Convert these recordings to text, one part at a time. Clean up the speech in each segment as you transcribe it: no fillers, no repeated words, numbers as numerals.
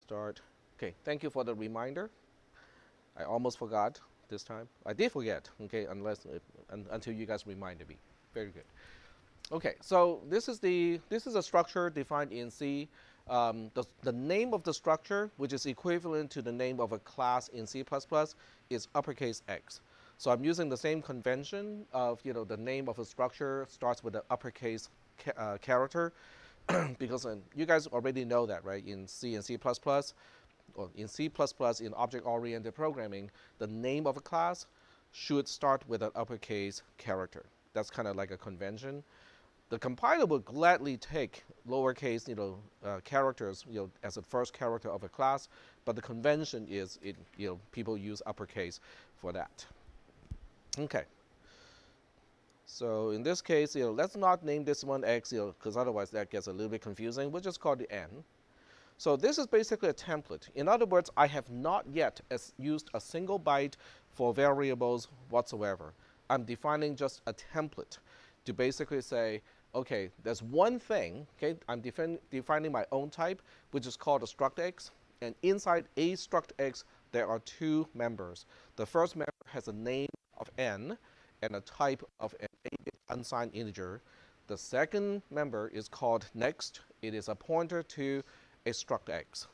Start. Okay, thank you for the reminder. I almost forgot this time. I did forget, okay, until you guys reminded me. Very good. Okay, so this is a structure defined in C. The name of the structure, which is equivalent to the name of a class in C++, is uppercase X. So I'm using the same convention of the name of a structure starts with an uppercase character, because you guys already know that, right? In C and C++, or in C++ in object-oriented programming, the name of a class should start with an uppercase character. That's kind of like a convention. The compiler will gladly take lowercase, characters, as a first character of a class, but the convention is, people use uppercase for that. Okay. So in this case, let's not name this one X, because otherwise that gets a little bit confusing. We'll just call it N. So this is basically a template. In other words, I have not yet used a single byte for variables whatsoever. I'm defining just a template to basically say, okay, there's one thing, okay, I'm defining my own type, which is called a struct X. And inside a struct X, there are two members. The first member has a name of N and a type of an 8-bit unsigned integer. The second member is called next. It is a pointer to a struct X.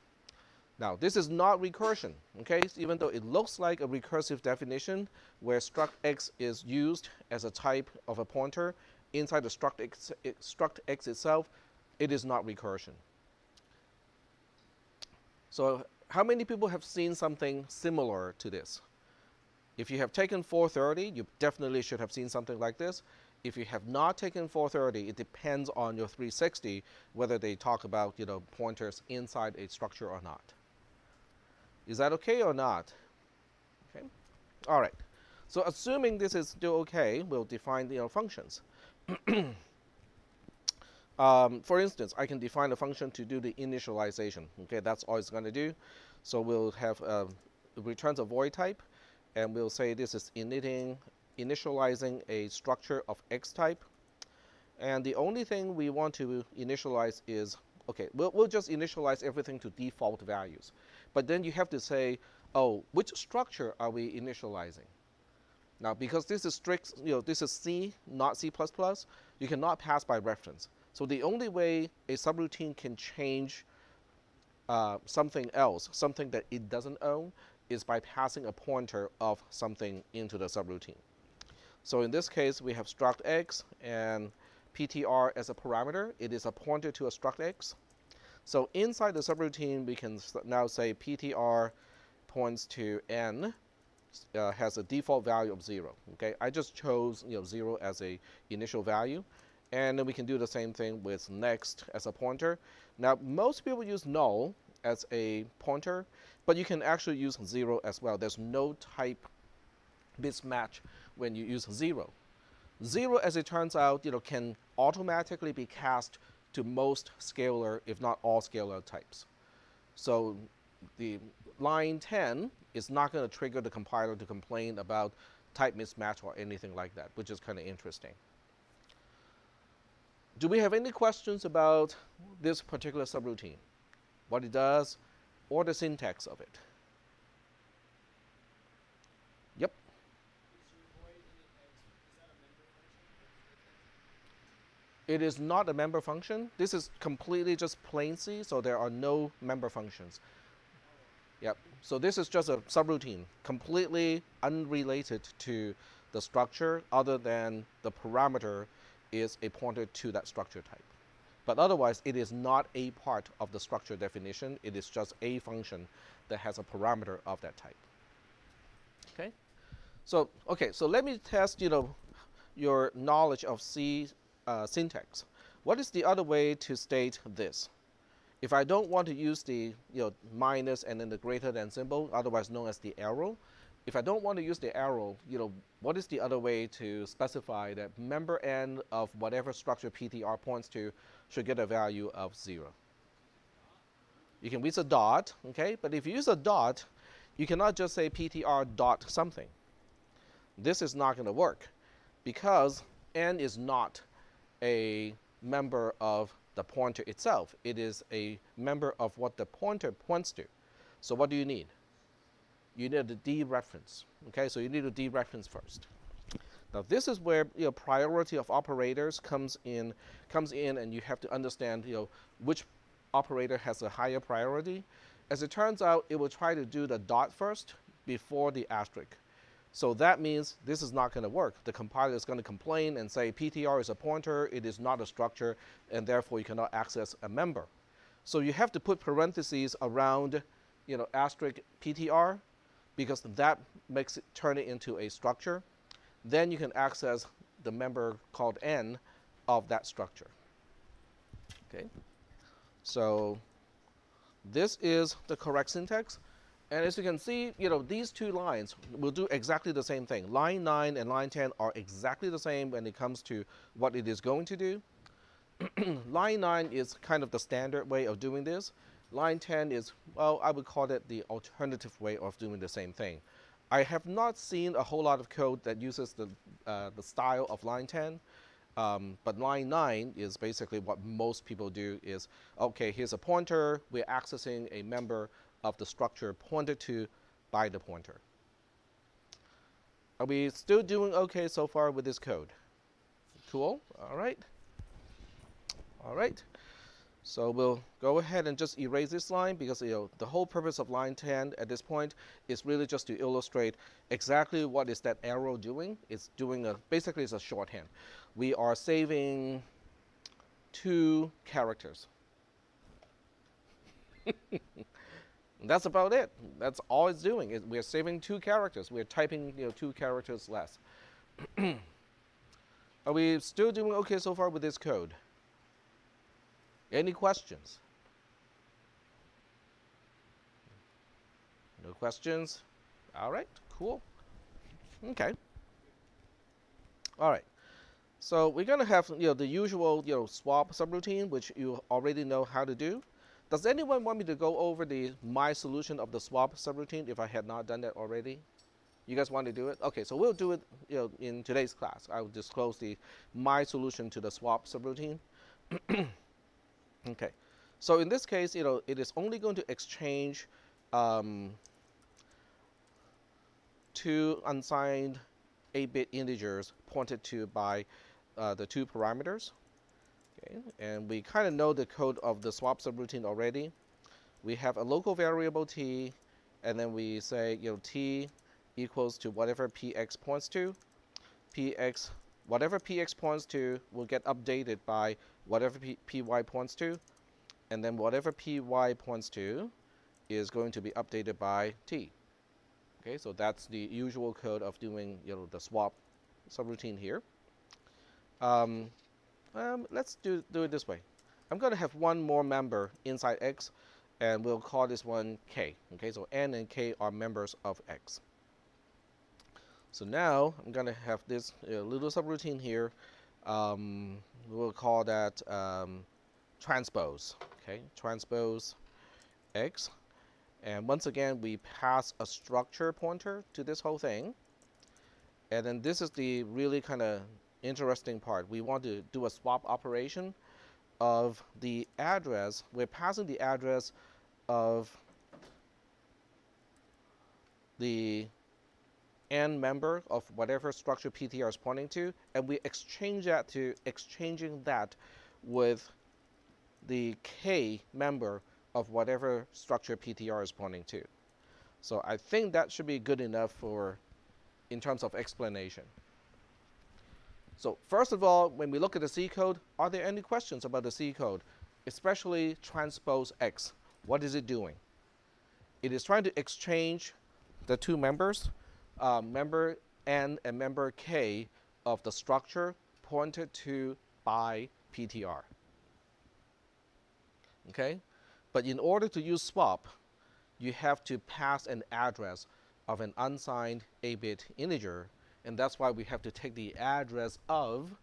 Now, this is not recursion, okay? Even though it looks like a recursive definition where struct X is used as a type of a pointer, inside the struct X itself, it is not recursion. So how many people have seen something similar to this? If you have taken 430, you definitely should have seen something like this. If you have not taken 430, it depends on your 360 whether they talk about pointers inside a structure or not. Is that okay or not? Okay. All right. So assuming this is still okay, we'll define functions. For instance, I can define a function to do the initialization. Okay, that's all it's going to do. So we'll have returns a void type, and we'll say this is initializing a structure of X type. And the only thing we want to initialize is, okay, we'll just initialize everything to default values. But then you have to say, oh, which structure are we initializing? Now, because this is strict, this is C, not C++, you cannot pass by reference. So the only way a subroutine can change something else, something that it doesn't own, is by passing a pointer of something into the subroutine. So in this case, we have struct X and ptr as a parameter. It is a pointer to a struct X. So inside the subroutine, we can now say ptr points to N, has a default value of 0. Okay, I just chose 0 as a initial value, and then we can do the same thing with next as a pointer. Now most people use null as a pointer, but you can actually use 0 as well. There's no type mismatch when you use 0. 0, as it turns out, can automatically be cast to most scalar, if not all scalar types. So the line 10 is not going to trigger the compiler to complain about type mismatch or anything like that, which is kind of interesting. Do we have any questions about this particular subroutine? What it does, or the syntax of it? Yep. It is not a member function. This is completely just plain C, so there are no member functions. Yep. So this is just a subroutine, completely unrelated to the structure, other than the parameter is a pointer to that structure type. But otherwise, it is not a part of the structure definition. It is just a function that has a parameter of that type. Okay. So let me test your knowledge of C syntax. What is the other way to state this? If I don't want to use the minus and then the greater than symbol, otherwise known as the arrow, if I don't want to use the arrow, what is the other way to specify that member n of whatever structure ptr points to should get a value of 0? You can use a dot, okay? But if you use a dot, you cannot just say ptr dot something. This is not going to work because n is not a member of the pointer itself. It is a member of what the pointer points to. So what do you need? You need the dereference. Okay, so you need a dereference first. Now this is where priority of operators comes in, and you have to understand which operator has a higher priority. As it turns out, it will try to do the dot first before the asterisk. So that means this is not going to work. The compiler is going to complain and say PTR is a pointer, it is not a structure, and therefore you cannot access a member. So you have to put parentheses around asterisk PTR, because that makes it turn it into a structure. Then you can access the member called n of that structure. Okay, so this is the correct syntax. And as you can see, these two lines will do exactly the same thing. Line 9 and line 10 are exactly the same when it comes to what it is going to do. Line 9 is kind of the standard way of doing this. Line 10 is, well, I would call it the alternative way of doing the same thing. I have not seen a whole lot of code that uses the style of line 10. But line 9 is basically what most people do is, okay, here's a pointer. We're accessing a member of the structure pointed to by the pointer. Are we still doing okay so far with this code? Cool. All right. All right. So we'll go ahead and just erase this line, because the whole purpose of line 10 at this point is really just to illustrate exactly what is that arrow doing. It's doing basically it's a shorthand. We are saving 2 characters. That's about it. That's all it's doing. We're saving 2 characters. We're typing 2 characters less. Are we still doing okay so far with this code? Any questions? No questions? All right, cool. Okay. All right. So we're going to have the usual swap subroutine, which you already know how to do. Does anyone want me to go over my solution of the swap subroutine if I had not done that already? You guys want to do it? Okay, so we'll do it in today's class. I will disclose my solution to the swap subroutine. Okay, so in this case, it is only going to exchange 2 unsigned 8-bit integers pointed to by the 2 parameters. Okay, and we kind of know the code of the swap subroutine already. We have a local variable t, and then we say t equals to whatever px points to. Whatever px points to will get updated by whatever py points to, and then whatever py points to is going to be updated by t. Okay, so that's the usual code of doing the swap subroutine here. Let's do it this way. I'm going to have one more member inside x, and we'll call this one k. Okay, so n and k are members of x. So now I'm going to have this little subroutine here. We'll call that transpose. Okay, transpose x. And once again, we pass a structure pointer to this whole thing. And then this is the really kind of interesting part. We want to do a swap operation of the address. We're passing the address of the n member of whatever structure PTR is pointing to, and we exchanging that with the k member of whatever structure PTR is pointing to. So I think that should be good enough in terms of explanation. So first of all, when we look at the C code, are there any questions about the C code, especially transpose x? What is it doing? It is trying to exchange the 2 members, member n and member k of the structure pointed to by PTR. Okay? But in order to use swap, you have to pass an address of an unsigned 8-bit integer, and that's why we have to take the address of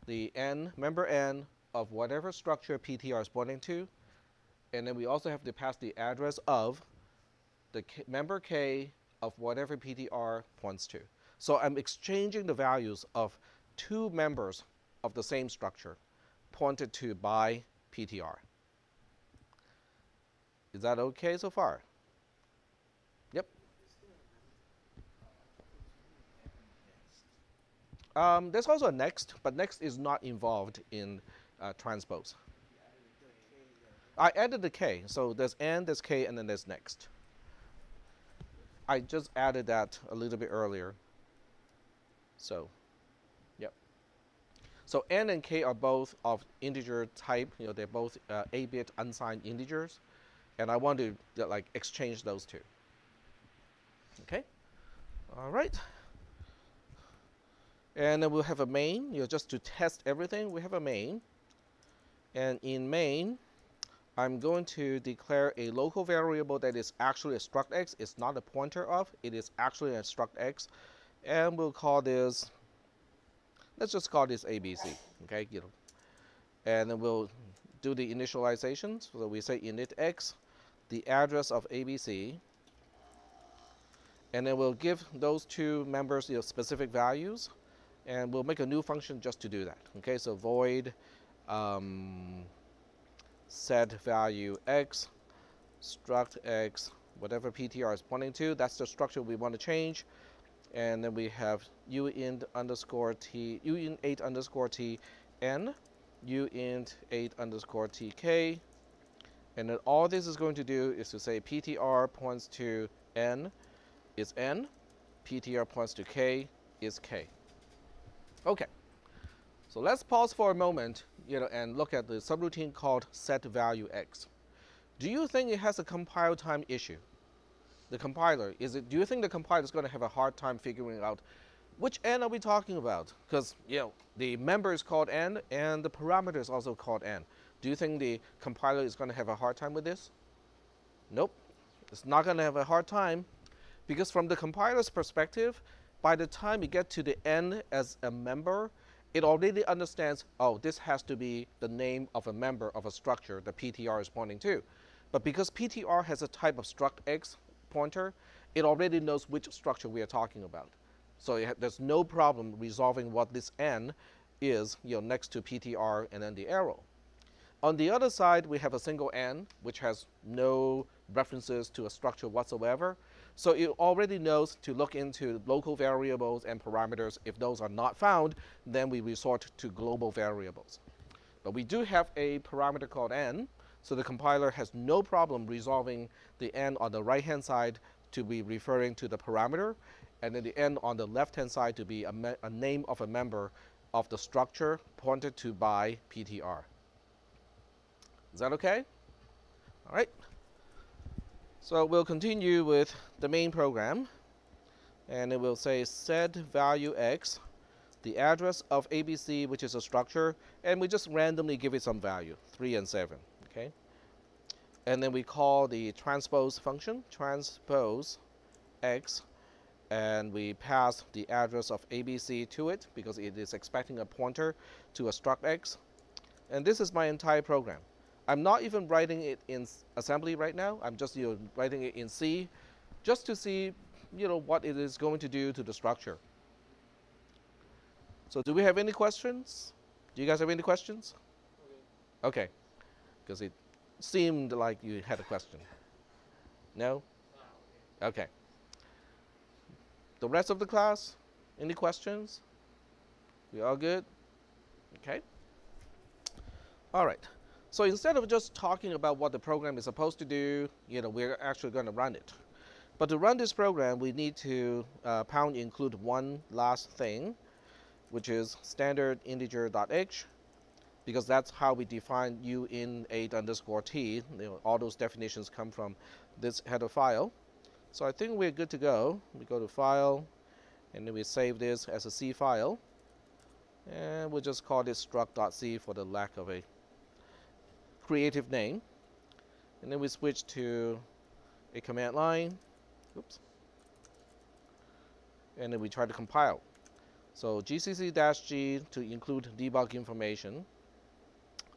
the member n of whatever structure PTR is pointing to, and then we also have to pass the address of the member k of whatever PTR points to. So I'm exchanging the values of 2 members of the same structure pointed to by PTR. Is that okay so far? Yep. There's also a next, but next is not involved in transpose. I added the K, so there's N, there's K, and then there's next. I just added that a little bit earlier. So, yep. So N and K are both of integer type. They're both 8-bit unsigned integers, and I want to like exchange those two. Okay. All right. And then we'll have a main. Just to test everything, we have a main. And in main, I'm going to declare a local variable that is actually a struct x. It's not a pointer of. It is actually a struct x. And we'll call this, let's just call this ABC. Okay, and then we'll do the initializations. So we say init x, the address of ABC. And then we'll give those two members specific values. And we'll make a new function just to do that. Okay, so void set value x, struct x, whatever PTR is pointing to. That's the structure we want to change. And then we have uint underscore t, uint 8 underscore t n, uint 8 underscore tk. And then all this is going to do is to say PTR points to n is n, PTR points to k is k. Okay, so let's pause for a moment, and look at the subroutine called setValueX. Do you think it has a compile time issue? The compiler, do you think the compiler is going to have a hard time figuring out which n are we talking about? Because, the member is called n and the parameter is also called n. Do you think the compiler is going to have a hard time with this? Nope, it's not going to have a hard time, because from the compiler's perspective, by the time you get to the n as a member, it already understands, oh, this has to be the name of a member of a structure the PTR is pointing to. But because PTR has a type of struct x pointer, it already knows which structure we are talking about. So there's no problem resolving what this n is next to PTR and then the arrow. On the other side, we have a single n, which has no references to a structure whatsoever. So it already knows to look into local variables and parameters. If those are not found, then we resort to global variables. But we do have a parameter called n, so the compiler has no problem resolving the n on the right-hand side to be referring to the parameter, and then the n on the left-hand side to be a name of a member of the structure pointed to by PTR. Is that okay? All right. So we'll continue with the main program, and it will say set value x, the address of ABC, which is a structure, and we just randomly give it some value, 3 and 7. Okay. And then we call the transpose function, transpose x, and we pass the address of ABC to it because it is expecting a pointer to a struct x. And this is my entire program. I'm not even writing it in assembly right now. I'm just writing it in C, just to see what it is going to do to the structure. So do we have any questions? Do you guys have any questions? Okay, because it seemed like you had a question. No? Okay. The rest of the class, any questions? We all good? Okay. All right. So instead of just talking about what the program is supposed to do, we're actually going to run it. But to run this program, we need to pound include one last thing, which is standard integer.h, because that's how we define uint 8 underscore t. All those definitions come from this header file. So I think we're good to go. We go to File, and then we save this as a C file. And we'll just call this struct.c for the lack of a creative name. And then we switch to a command line. Oops. And then we try to compile. So gcc-g to include debug information.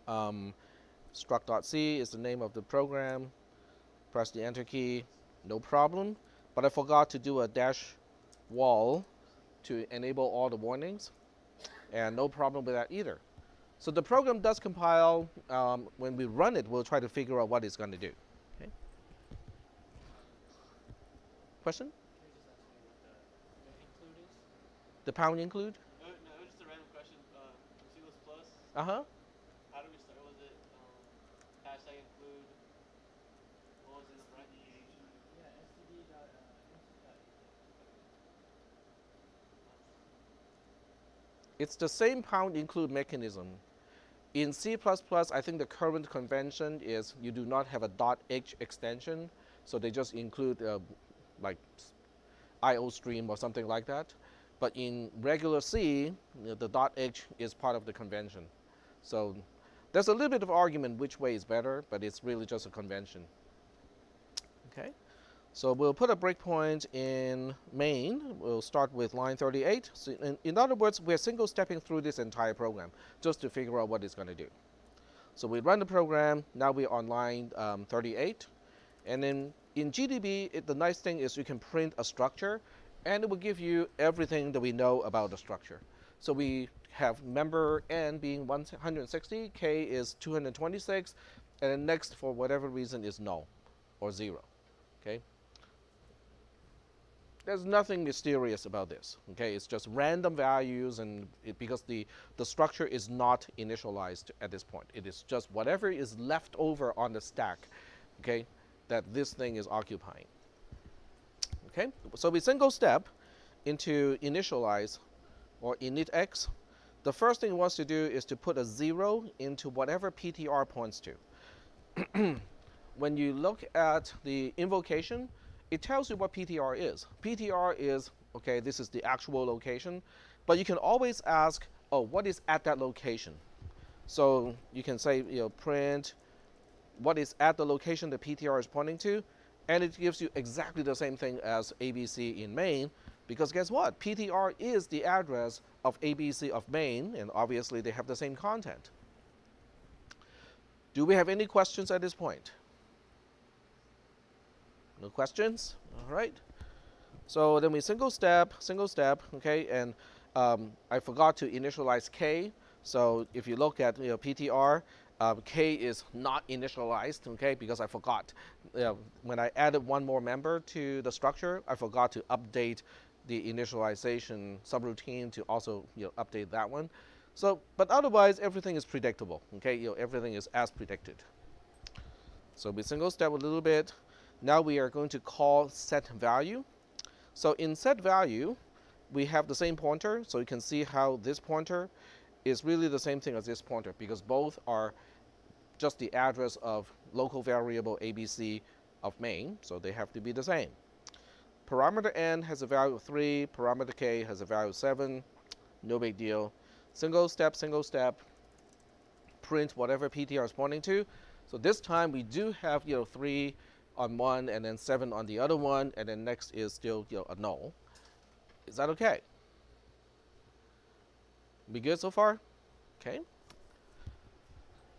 Struct.c is the name of the program. Press the enter key. No problem. But I forgot to do a dash wall to enable all the warnings. And no problem with that either. So the program does compile. When we run it, we'll try to figure out what it's going to do. Okay. Question? The pound include? No, just a random question. C++. Uh-huh. How do we start? Was it hashtag include? What was it? Right? Yeah, std. It's the same pound include mechanism. In C++, I think the current convention is you do not have a .h extension, so they just include like IO stream or something like that. But in regular C, the .h is part of the convention. So there's a little bit of argument which way is better, but it's really just a convention. Okay, so we'll put a breakpoint in main. We'll start with line 38. So in other words, we're single stepping through this entire program just to figure out what it's going to do. So we run the program. Now we're on line 38. And then in GDB, the nice thing is you can print a structure, and it will give you everything that we know about the structure. So we have member n being 160, k is 226, and then next, for whatever reason, is null or 0. Okay. There's nothing mysterious about this. Okay, it's just random values, and because the structure is not initialized at this point. It is just whatever is left over on the stack. Okay, that this thing is occupying. Okay, so we single step into initialize or initx. The first thing it wants to do is to put a 0 into whatever PTR points to. When you look at the invocation, it tells you what PTR is. PTR is, okay, this is the actual location, but you can always ask, oh, what is at that location? So you can say, print what is at the location the PTR is pointing to, and it gives you exactly the same thing as ABC in main, because guess what? PTR is the address of ABC of main, and obviously they have the same content. Do we have any questions at this point? No questions? All right. So then we single step, okay, and I forgot to initialize k. So if you look at PTR, k is not initialized, okay, because I forgot. When I added one more member to the structure, I forgot to update the initialization subroutine to also update that one. So, but otherwise everything is predictable, okay, everything is as predicted. So we single step a little bit. Now we are going to call set value. So in set value, we have the same pointer, so you can see how this pointer is really the same thing as this pointer, because both are just the address of local variable ABC of main, so they have to be the same. Parameter n has a value of 3, parameter k has a value of 7, no big deal. Single step, print whatever PTR is pointing to. So this time we do have 3 on one and then 7 on the other one, and then next is still a null. Is that okay? We good so far? Okay.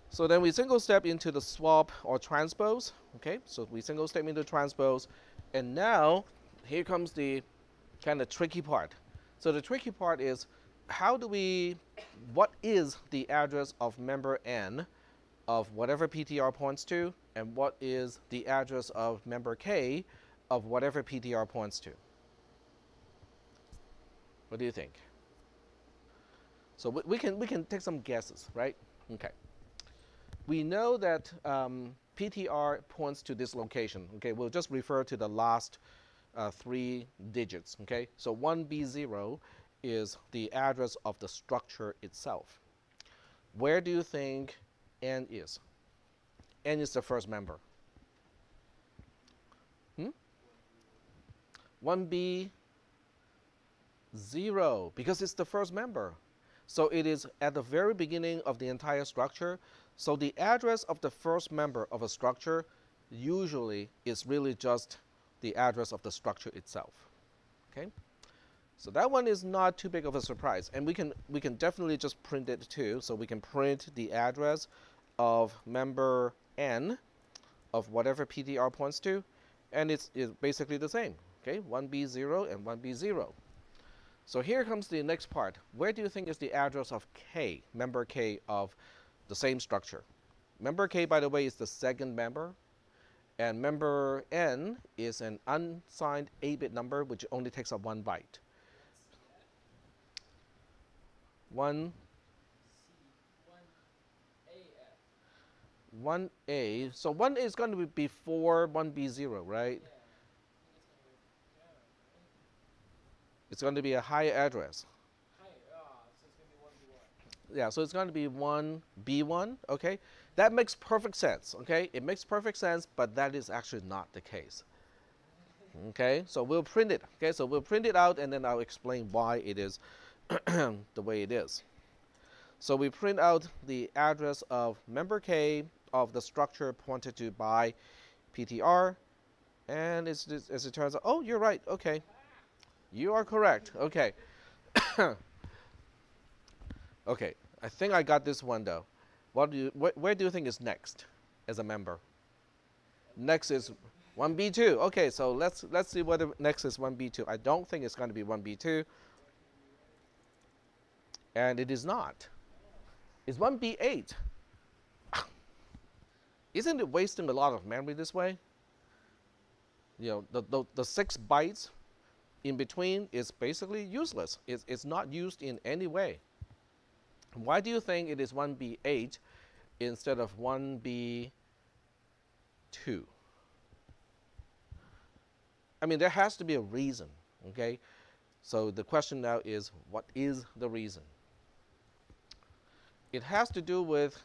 So then we single step into the swap or transpose. Okay, so we single step into transpose, and now here comes the kind of tricky part. So the tricky part is, what is the address of member n of whatever PTR points to, and what is the address of member k of whatever PTR points to? What do you think? So we can take some guesses, right? Okay. We know that PTR points to this location. Okay, we'll just refer to the last 3 digits. Okay, so 1B0 is the address of the structure itself. Where do you think n is? N is the first member. 1B0, because it's the first member. So it is at the very beginning of the entire structure. So the address of the first member of a structure usually is really just the address of the structure itself. Okay? So that one is not too big of a surprise, and we can definitely just print it too. So we can print the address of member n of whatever PTR points to, and it's basically the same. Okay, 1B0 and 1B0. So here comes the next part. Where do you think is the address of K, member K of the same structure? Member K, by the way, is the second member. And member N is an unsigned 8-bit number which only takes up 1 byte. 1 1A. So 1A is going to be before 1B0, right? It's going to be a higher address. Yeah, so it's going to be 1B1, okay? That makes perfect sense, okay? It makes perfect sense, but that is actually not the case. Okay, so we'll print it. Okay, so we'll print it out and then I'll explain why it is the way it is. So we print out the address of member K of the structure pointed to by PTR, and as it turns out, oh, you're right, okay. You are correct, okay. Okay, I think I got this one though. Where do you think is next as a member? Next is 1B2. Okay, so let's see whether next is 1B2. I don't think it's going to be 1B2. And it is not. It's 1B8. Isn't it wasting a lot of memory this way? You know, the 6 bytes in between is basically useless. It's not used in any way. Why do you think it is 1B8 instead of 1B2? I mean, there has to be a reason, okay? So the question now is, what is the reason? It has to do with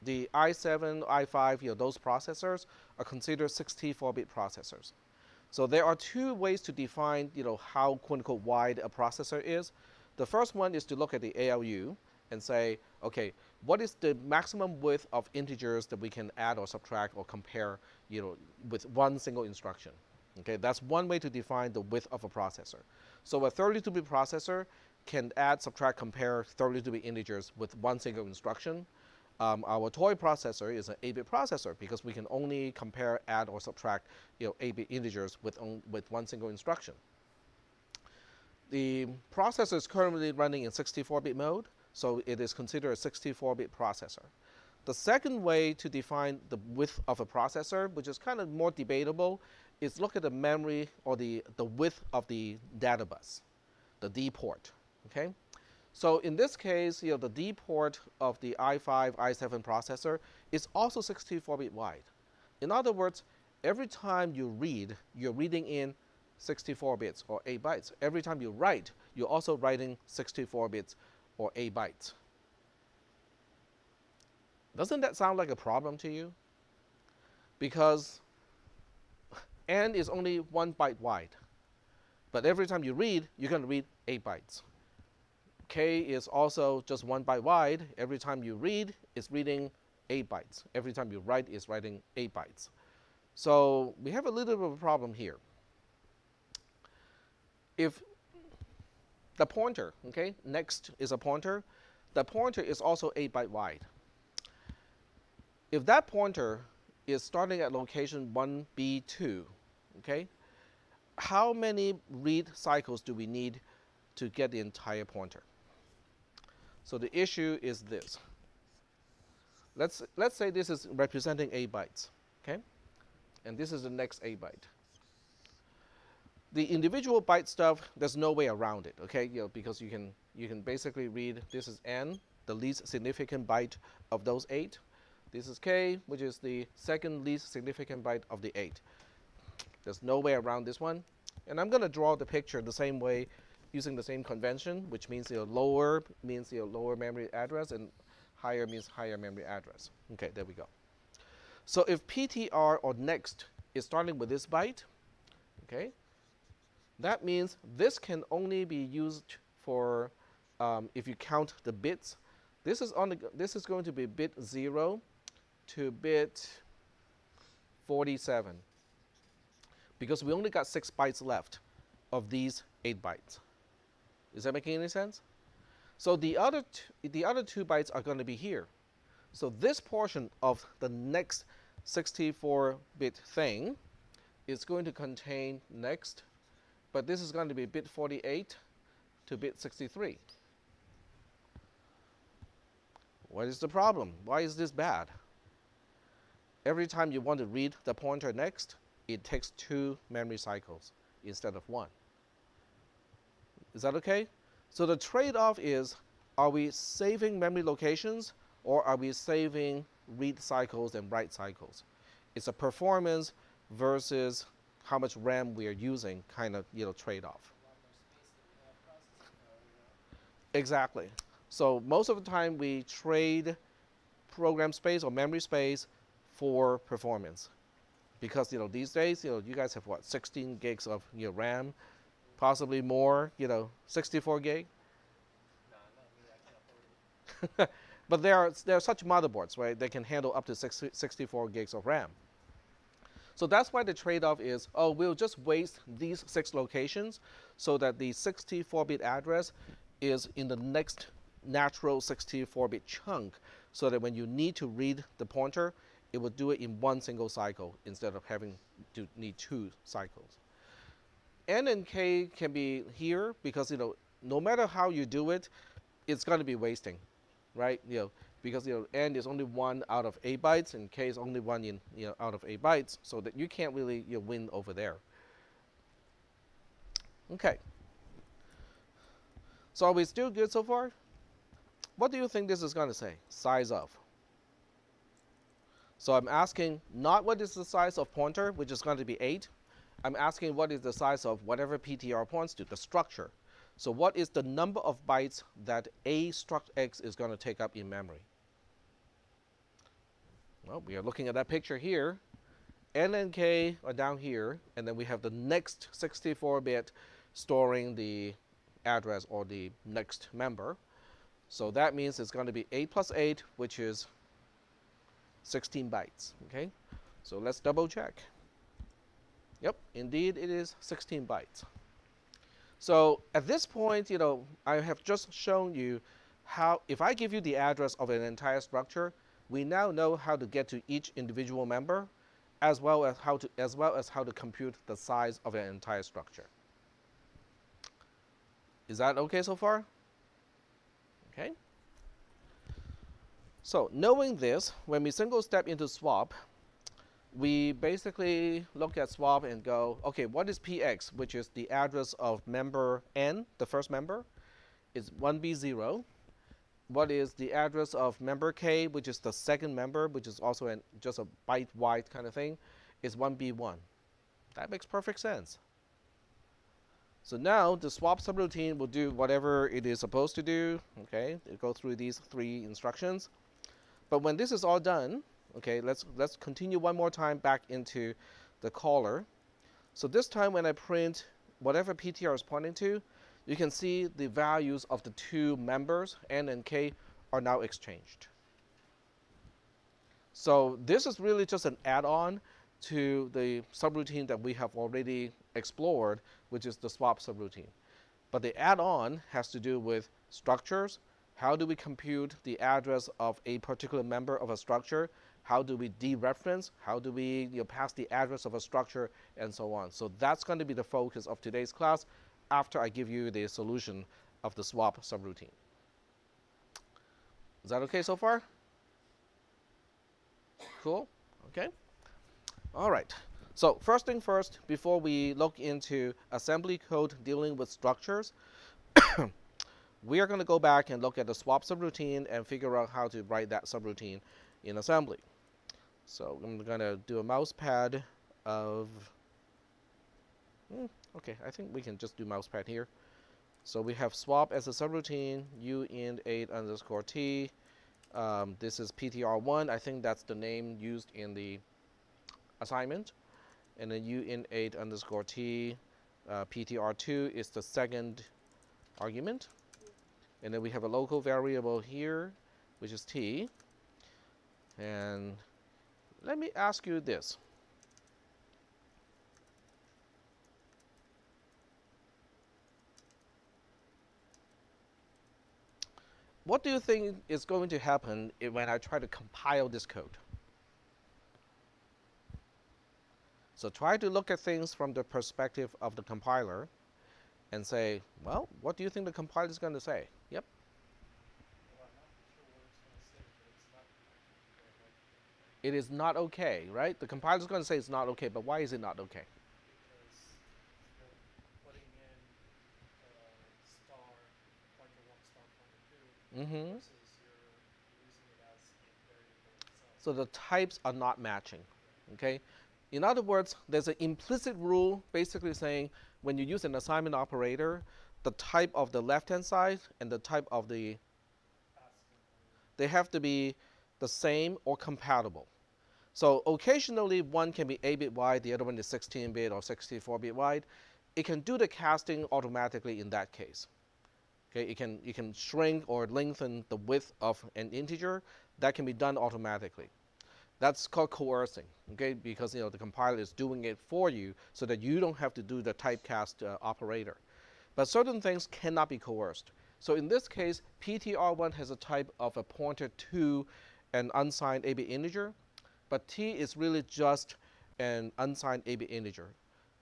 the i7, i5, you know, those processors are considered 64-bit processors. So there are 2 ways to define, you know, how quote-unquote wide a processor is. The first one is to look at the ALU and say, okay, what is the maximum width of integers that we can add or subtract or compare, you know, with one single instruction? Okay, that's one way to define the width of a processor. So a 32-bit processor can add, subtract, compare 32-bit integers with one single instruction. Our toy processor is an 8-bit processor because we can only compare, add, or subtract, you know, 8-bit integers with one single instruction. The processor is currently running in 64-bit mode, so it is considered a 64-bit processor. The second way to define the width of a processor, which is kind of more debatable, is look at the memory or the width of the data bus, the D port. Okay, so in this case, you know, the D port of the i5, i7 processor is also 64-bit wide. In other words, every time you read, you're reading in 64 bits or 8 bytes. Every time you write, you're also writing 64 bits or 8 bytes. Doesn't that sound like a problem to you? Because N is only 1 byte wide. But every time you read, you're going to read 8 bytes. K is also just 1 byte wide. Every time you read, it's reading 8 bytes. Every time you write, it's writing 8 bytes. So we have a little bit of a problem here. If the pointer, okay, next is a pointer, the pointer is also 8 byte wide. If that pointer is starting at location 1B2, okay, how many read cycles do we need to get the entire pointer? So the issue is this. Let's say this is representing 8 bytes, okay, and this is the next 8 byte. The individual byte stuff, there's no way around it, okay, you know, because you can basically read, this is N, the least significant byte of those 8. This is K, which is the second least significant byte of the 8. There's no way around this one. And I'm going to draw the picture the same way, using the same convention, which means lower means lower memory address, and higher means higher memory address. Okay, there we go. So if PTR or next is starting with this byte, okay, that means this can only be used for, if you count the bits, this is going to be bit 0 to bit 47, because we only got 6 bytes left of these 8 bytes. Is that making any sense? So the other 2 bytes are going to be here. So this portion of the next 64-bit thing is going to contain next, but this is going to be bit 48, to bit 63. What is the problem? Why is this bad? Every time you want to read the pointer next, it takes 2 memory cycles instead of 1. Is that okay? So the trade-off is, are we saving memory locations or are we saving read cycles and write cycles? It's a performance versus how much RAM we are using kind of trade-off. Exactly. So most of the time we trade program space or memory space for performance, because these days you guys have what, 16 gigs of RAM, possibly more, 64 gig. Nah, not me. I can't afford it. But there are such motherboards, right? They can handle up to 64 gigs of RAM. So that's why the trade-off is, oh, we'll just waste these 6 locations so that the 64-bit address is in the next natural 64-bit chunk, so that when you need to read the pointer, it will do it in 1 single cycle instead of having to need 2 cycles. N and K can be here because no matter how you do it, it's going to be wasting, right? Because N is only 1 out of 8 bytes and K is only 1 out of 8 bytes, so that you can't really win over there. Okay. So are we still good so far? What do you think this is going to say? Size of. So I'm asking not what is the size of pointer, which is going to be 8. I'm asking what is the size of whatever PTR points to, the structure. So what is the number of bytes that a struct X is going to take up in memory? Well, we are looking at that picture here. N and K are down here, and then we have the next 64-bit storing the address or the next member. So that means it's going to be 8 plus 8, which is 16 bytes. Okay, so let's double check. Yep, indeed it is 16 bytes. So at this point, I have just shown you how, if I give you the address of an entire structure, we now know how to get to each individual member, as well as how to compute the size of an entire structure. Is that okay so far? Okay. So knowing this, when we single step into swap, we basically look at swap and go, okay, what is PX, which is the address of member N, the first member, is 1B0. What is the address of member K, which is the second member, which is also just a byte wide kind of thing, is 1B1. That makes perfect sense. So now the swap subroutine will do whatever it is supposed to do. Okay, it goes through these 3 instructions. But when this is all done, okay, let's continue one more time back into the caller. So this time when I print whatever PTR is pointing to, you can see the values of the 2 members, N and K, are now exchanged. So this is really just an add-on to the subroutine that we have already explored, which is the swap subroutine. But the add-on has to do with structures. How do we compute the address of a particular member of a structure? How do we dereference? How do we pass the address of a structure, and so on? So that's going to be the focus of today's class after I give you the solution of the swap subroutine. Is that okay so far? Cool? Okay. All right. So first thing first, before we look into assembly code dealing with structures, we are going to go back and look at the swap subroutine and figure out how to write that subroutine in assembly. So I'm going to do a mouse pad of, okay, I think we can just do mouse pad here. So we have swap as a subroutine, uint8_t. This is PTR1. I think that's the name used in the assignment. And then uint8_t, PTR2 is the second argument. And then we have a local variable here, which is t. And let me ask you this. What do you think is going to happen when I try to compile this code? So try to look at things from the perspective of the compiler and say, well, what do you think the compiler is going to say? Yep. Well, I'm not sure what it's going to say, but it's not okay. It is not okay, right? The compiler is going to say it's not okay, but why is it not okay? Because you're putting in star pointer 1, star pointer 2, Mm-hmm. versus you're using it as a variable itself. So the types are not matching, okay? In other words, there's an implicit rule basically saying when you use an assignment operator, the type of the left-hand side and the type of the, they have to be the same or compatible. So occasionally one can be 8-bit wide, the other one is 16-bit or 64-bit wide. It can do the casting automatically in that case. Okay, it can shrink or lengthen the width of an integer. That can be done automatically. That's called coercing, okay? Because the compiler is doing it for you so that you don't have to do the typecast operator. But certain things cannot be coerced. So in this case, PTR1 has a type of a pointer to an unsigned 8-bit integer, but T is really just an unsigned 8-bit integer.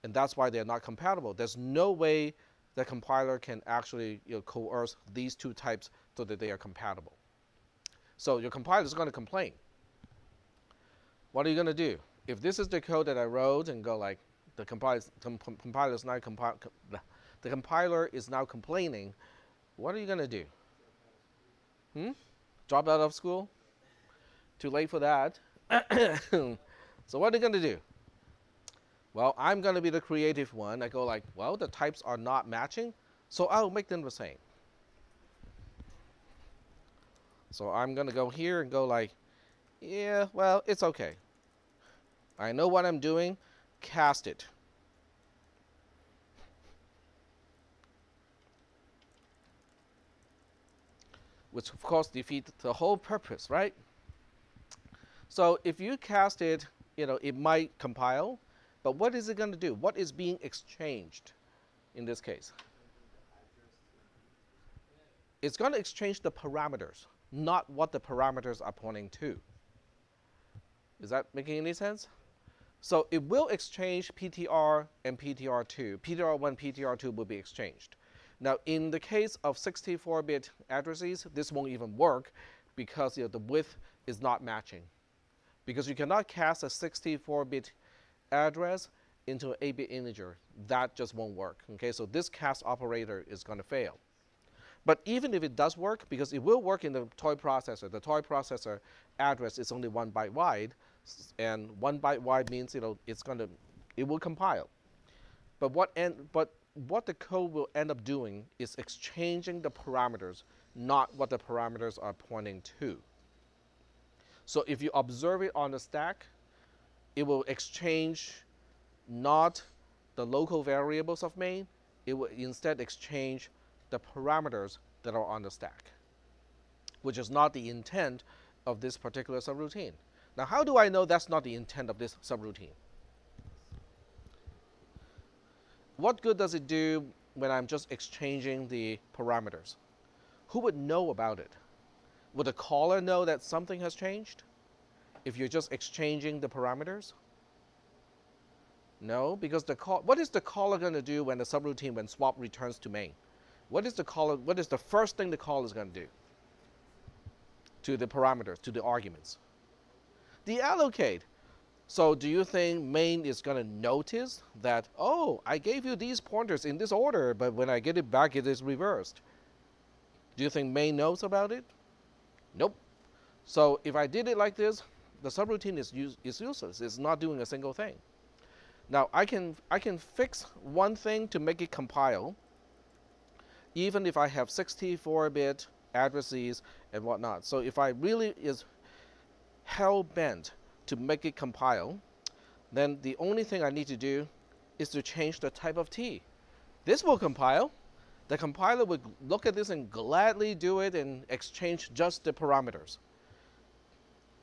And that's why they're not compatible. There's no way the compiler can actually coerce these two types so that they are compatible. So your compiler is going to complain. What are you going to do? If this is the code that I wrote and go like, the compiler is now complaining, what are you going to do? Drop out of school? Too late for that. So what are you going to do? Well, I'm going to be the creative one. I go like, well, the types are not matching, so I'll make them the same. So I'm going to go here and go like, yeah, well, it's okay. I know what I'm doing. Cast it. Which, of course, defeats the whole purpose, right? So if you cast it, it might compile. But what is it going to do? What is being exchanged in this case? It's going to exchange the parameters, not what the parameters are pointing to. Is that making any sense? So it will exchange PTR and PTR2. PTR1, PTR2 will be exchanged. Now, in the case of 64-bit addresses, this won't even work because the width is not matching. Because you cannot cast a 64-bit address into an 8-bit integer. That just won't work. Okay, so this cast operator is going to fail. But even if it does work, because it will work in the toy processor address is only 1 byte wide, and 1 byte wide means it will compile. But what the code will end up doing is exchanging the parameters, not what the parameters are pointing to. So if you observe it on the stack, it will exchange not the local variables of main, it will instead exchange the parameters that are on the stack, which is not the intent of this particular subroutine. Now, how do I know that's not the intent of this subroutine? What good does it do when I'm just exchanging the parameters? Who would know about it? Would the caller know that something has changed if you're just exchanging the parameters? No, because what is the caller going to do when the subroutine, when swap returns to main? What is the first thing the caller is going to do to the parameters, to the arguments? Deallocate. So do you think main is going to notice that, oh, I gave you these pointers in this order, but when I get it back, it is reversed? Do you think main knows about it? Nope. So if I did it like this, the subroutine is useless. It's not doing a single thing. Now I can fix one thing to make it compile, even if I have 64-bit addresses and whatnot. So if I really is hell-bent to make it compile, then the only thing I need to do is to change the type of T. This will compile. The compiler would look at this and gladly do it and exchange just the parameters.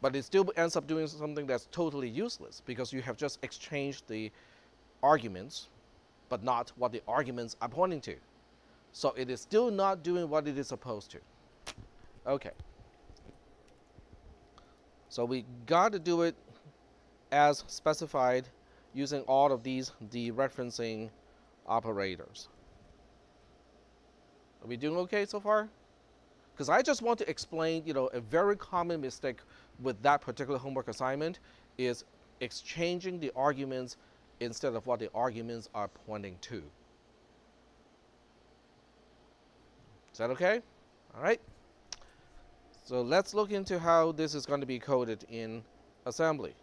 But it still ends up doing something that's totally useless because you have just exchanged the arguments, but not what the arguments are pointing to. So it is still not doing what it is supposed to. Okay. So we got to do it as specified using all of these dereferencing operators. Are we doing okay so far? Because I just want to explain, a very common mistake with that particular homework assignment is exchanging the arguments instead of what the arguments are pointing to. Is that okay? All right. So let's look into how this is going to be coded in assembly.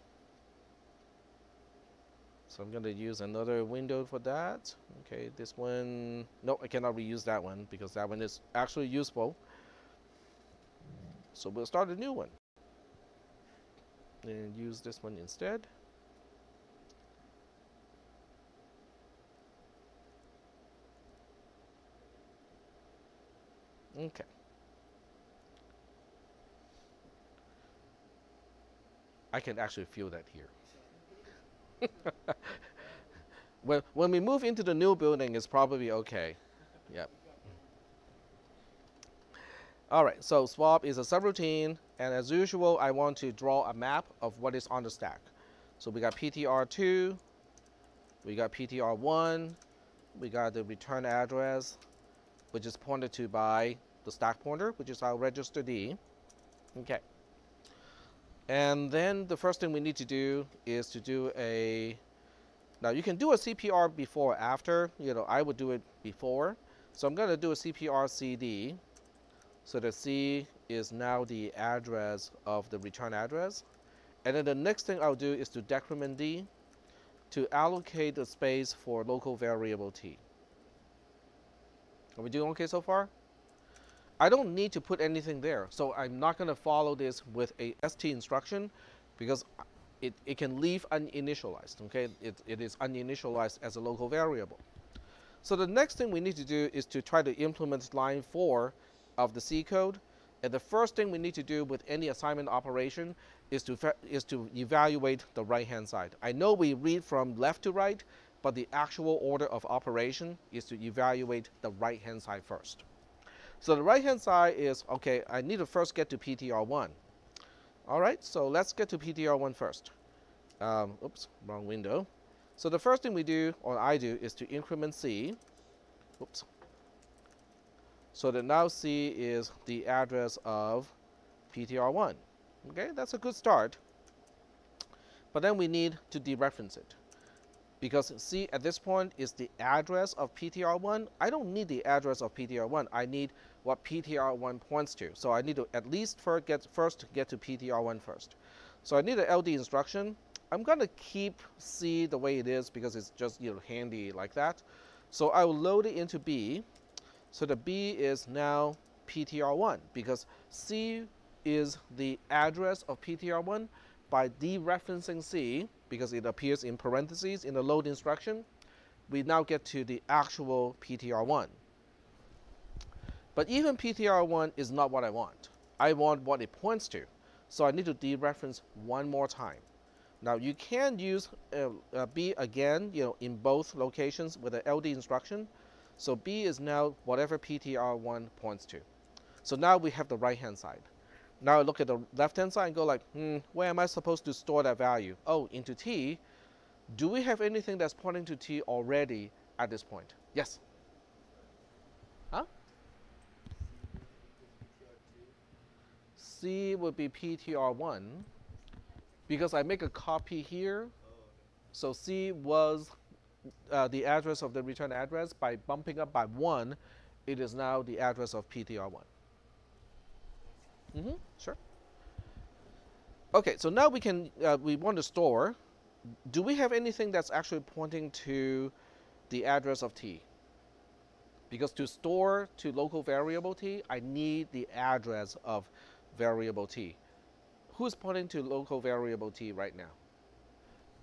So I'm going to use another window for that. Okay, this one, no, I cannot reuse that one because that one is actually useful. So we'll start a new one and use this one instead. Okay. I can actually feel that here. When we move into the new building, it's probably okay. Yep. All right, so swap is a subroutine, and as usual, I want to draw a map of what is on the stack. So we got PTR2, we got PTR1, we got the return address, which is pointed to by the stack pointer, which is our register D. Okay. And then the first thing we need to do is to do now you can do a CPR before or after. I would do it before. So I'm going to do a CPR CD. So the C is now the address of the return address. And then the next thing I'll do is to decrement D to allocate the space for local variable T. Are we doing okay so far? I don't need to put anything there. So I'm not going to follow this with a ST instruction because it can leave uninitialized. Okay, it is uninitialized as a local variable. So the next thing we need to do is to try to implement line 4 of the C code. And the first thing we need to do with any assignment operation is to evaluate the right-hand side. I know we read from left to right, but the actual order of operation is to evaluate the right-hand side first. So the right-hand side is, okay, I need to first get to PTR1. All right, so let's get to PTR1 first. Oops, wrong window. So the first thing we do, or I do, is to increment C. Oops. So that now C is the address of PTR1. Okay, that's a good start. But then we need to dereference it. Because C at this point is the address of PTR1. I don't need the address of PTR1. I need what PTR1 points to. So I need to at least first get to PTR1 first. So I need an LD instruction. I'm going to keep C the way it is because it's just handy like that. So I will load it into B. So the B is now PTR1 because C is the address of PTR1. By dereferencing C, because it appears in parentheses in the load instruction, we now get to the actual PTR1. But even PTR1 is not what I want. I want what it points to. So I need to dereference one more time. Now you can use B again, in both locations with the LD instruction. So B is now whatever PTR1 points to. So now we have the right-hand side. Now I look at the left-hand side and go like, where am I supposed to store that value? Oh, into T. Do we have anything that's pointing to T already at this point? Yes? Huh? C would be PTR1 because I make a copy here. So C was the address of the return address. By bumping up by 1, it is now the address of PTR1. Sure. Okay, so now we want to store. Do we have anything that's actually pointing to the address of T? Because to store to local variable T, I need the address of variable T. Who's pointing to local variable T right now?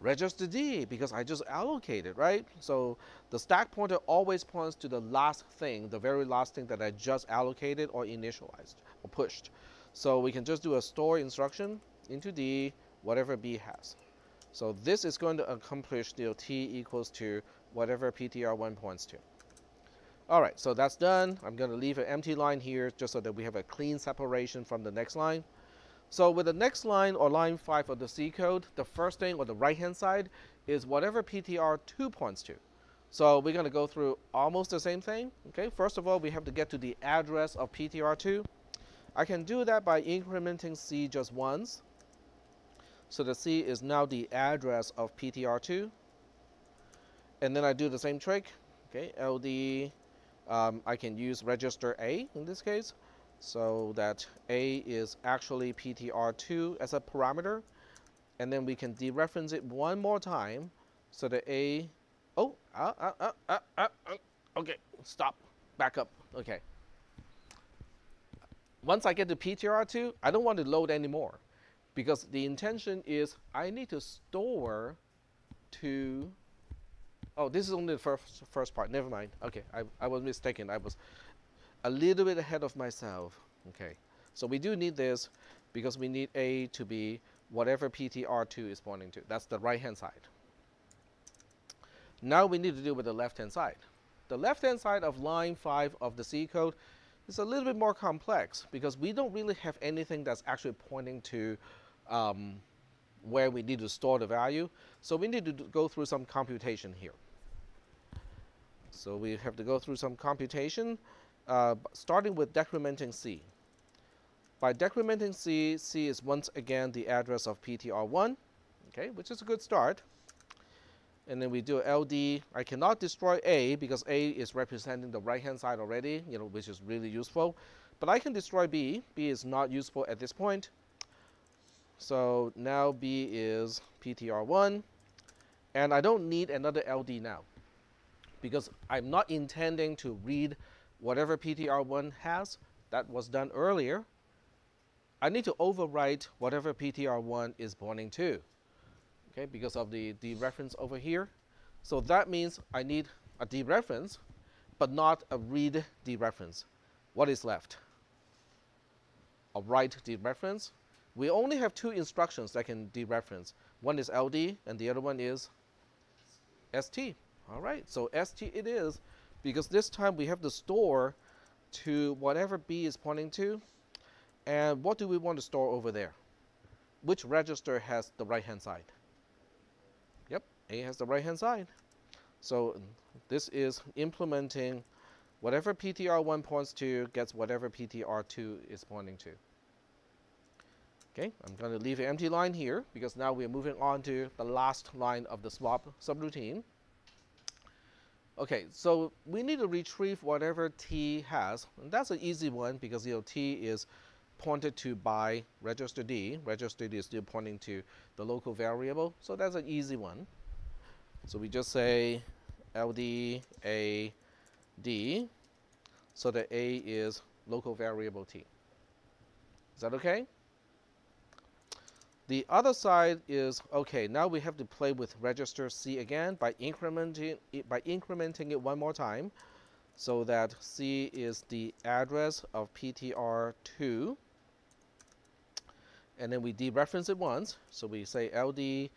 Register D, because I just allocated, right? So the stack pointer always points to the last thing, the very last thing that I just allocated or initialized or pushed. So we can just do a store instruction into D, whatever B has. So this is going to accomplish the T equals to whatever PTR1 points to. All right, so that's done. I'm going to leave an empty line here just so that we have a clean separation from the next line. So with the next line or line 5 of the C code, the first thing on the right-hand side is whatever PTR2 points to. So we're going to go through almost the same thing. Okay, first of all, we have to get to the address of PTR2. I can do that by incrementing C just once. So the C is now the address of PTR2. And then I do the same trick. Okay, LD, I can use register A in this case, so that A is actually PTR2 as a parameter. And then we can dereference it one more time, so that A, okay, stop, back up, okay. Once I get to PTR2, I don't want to load anymore, because the intention is I need to store to, oh, this is only the first part, never mind. Okay, I was mistaken, I was a little bit ahead of myself. Okay, so we do need this, because we need A to be whatever PTR2 is pointing to. That's the right-hand side. Now we need to deal with the left-hand side. The left-hand side of line 5 of the C code is a little bit more complex, because we don't really have anything that's actually pointing to where we need to store the value. So we need to go through some computation here. So we have to go through some computation, starting with decrementing C. By decrementing C, C is once again the address of PTR1, okay, which is a good start. And then we do LD. I cannot destroy A because A is representing the right-hand side already, which is really useful. But I can destroy B. B is not useful at this point. So now B is PTR1. And I don't need another LD now, because I'm not intending to read whatever PTR1 has. That was done earlier. I need to overwrite whatever PTR1 is pointing to, okay, because of the dereference over here. So that means I need a dereference, but not a read dereference. What is left? A write dereference. We only have 2 instructions that can dereference. One is LD, and the other one is ST. All right, so ST it is, because this time we have to store to whatever B is pointing to. And what do we want to store over there? Which register has the right-hand side? Yep, A has the right-hand side. So this is implementing whatever PTR1 points to gets whatever PTR2 is pointing to. Okay, I'm going to leave an empty line here, because now we're moving on to the last line of the swap subroutine. Okay, so we need to retrieve whatever T has. And that's an easy one, because T is pointed to by register D. Register D is still pointing to the local variable, so that's an easy one. So we just say LD A D, so that A is local variable T. Is that okay? The other side is, okay, now we have to play with register C again by incrementing it one more time, so that C is the address of PTR2. And then we dereference it once. So we say LD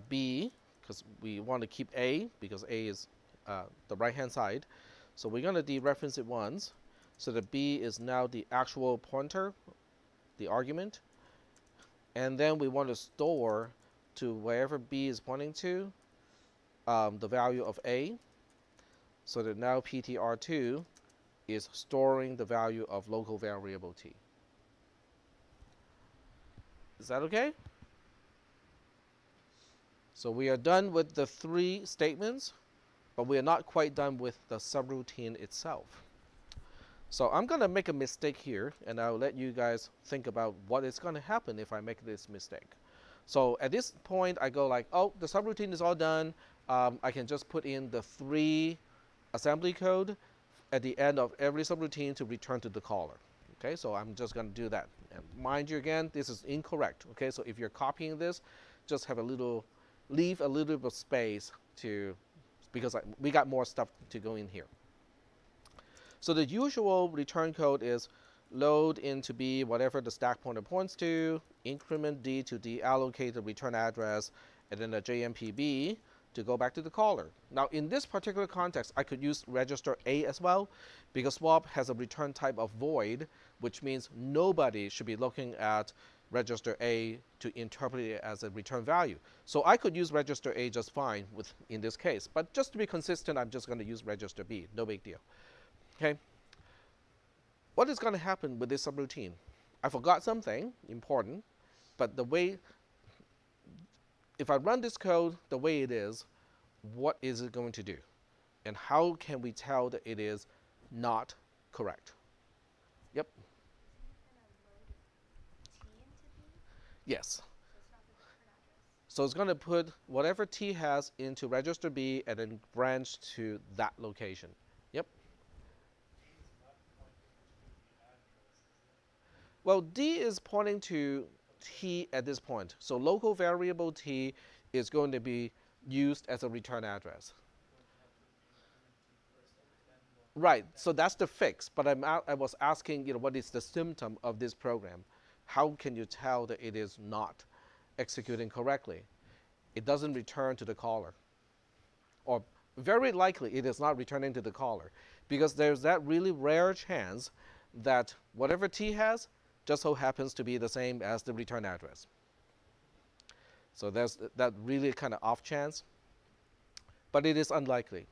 B, because we want to keep A, because A is the right-hand side. So we're going to dereference it once, so that B is now the actual pointer, the argument. And then we want to store to wherever B is pointing to the value of A, so that now PTR2 is storing the value of local variable T. Is that okay? So we are done with the 3 statements, but we are not quite done with the subroutine itself. So I'm going to make a mistake here, and I'll let you guys think about what is going to happen if I make this mistake. So at this point, I go like, oh, the subroutine is all done. I can just put in the 3 assembly code at the end of every subroutine to return to the caller. Okay, so I'm just going to do that. And mind you, again, this is incorrect. Okay, so if you're copying this, just have leave a little bit of space because we got more stuff to go in here. So the usual return code is load into B whatever the stack pointer points to, increment D to deallocate the return address, and then a JMP-B to go back to the caller. Now in this particular context, I could use register A as well, because swap has a return type of void, which means nobody should be looking at register A to interpret it as a return value. So I could use register A just fine in this case, but just to be consistent, I'm just going to use register B, no big deal. Okay. What is going to happen with this subroutine? I forgot something important, but the way, if I run this code the way it is, what is it going to do? And how can we tell that it is not correct? Yep. Yes. So it's going to put whatever T has into register B and then branch to that location. Yep. Well, D is pointing to T at this point. So local variable T is going to be used as a return address. Right, so that's the fix, but I was asking, what is the symptom of this program? How can you tell that it is not executing correctly? It doesn't return to the caller. Or very likely it is not returning to the caller, because there's that really rare chance that whatever T has just so happens to be the same as the return address. So there's that really kind of off chance, but it is unlikely.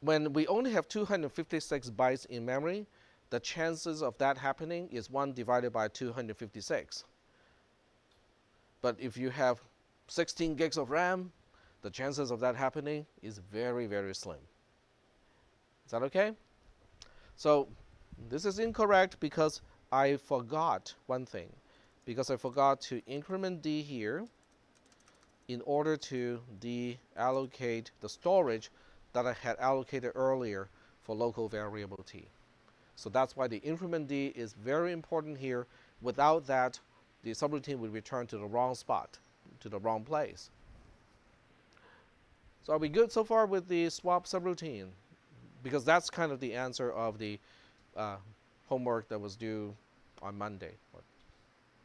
When we only have 256 bytes in memory, the chances of that happening is 1 divided by 256. But if you have 16 gigs of RAM, the chances of that happening is very, very slim. Is that okay? So this is incorrect because I forgot one thing. Because I forgot to increment D here in order to deallocate the storage that I had allocated earlier for local variable T. So that's why the increment D is very important here. Without that, the subroutine would return to the wrong spot, to the wrong place. So are we good so far with the swap subroutine? Because that's kind of the answer of the homework that was due on Monday, or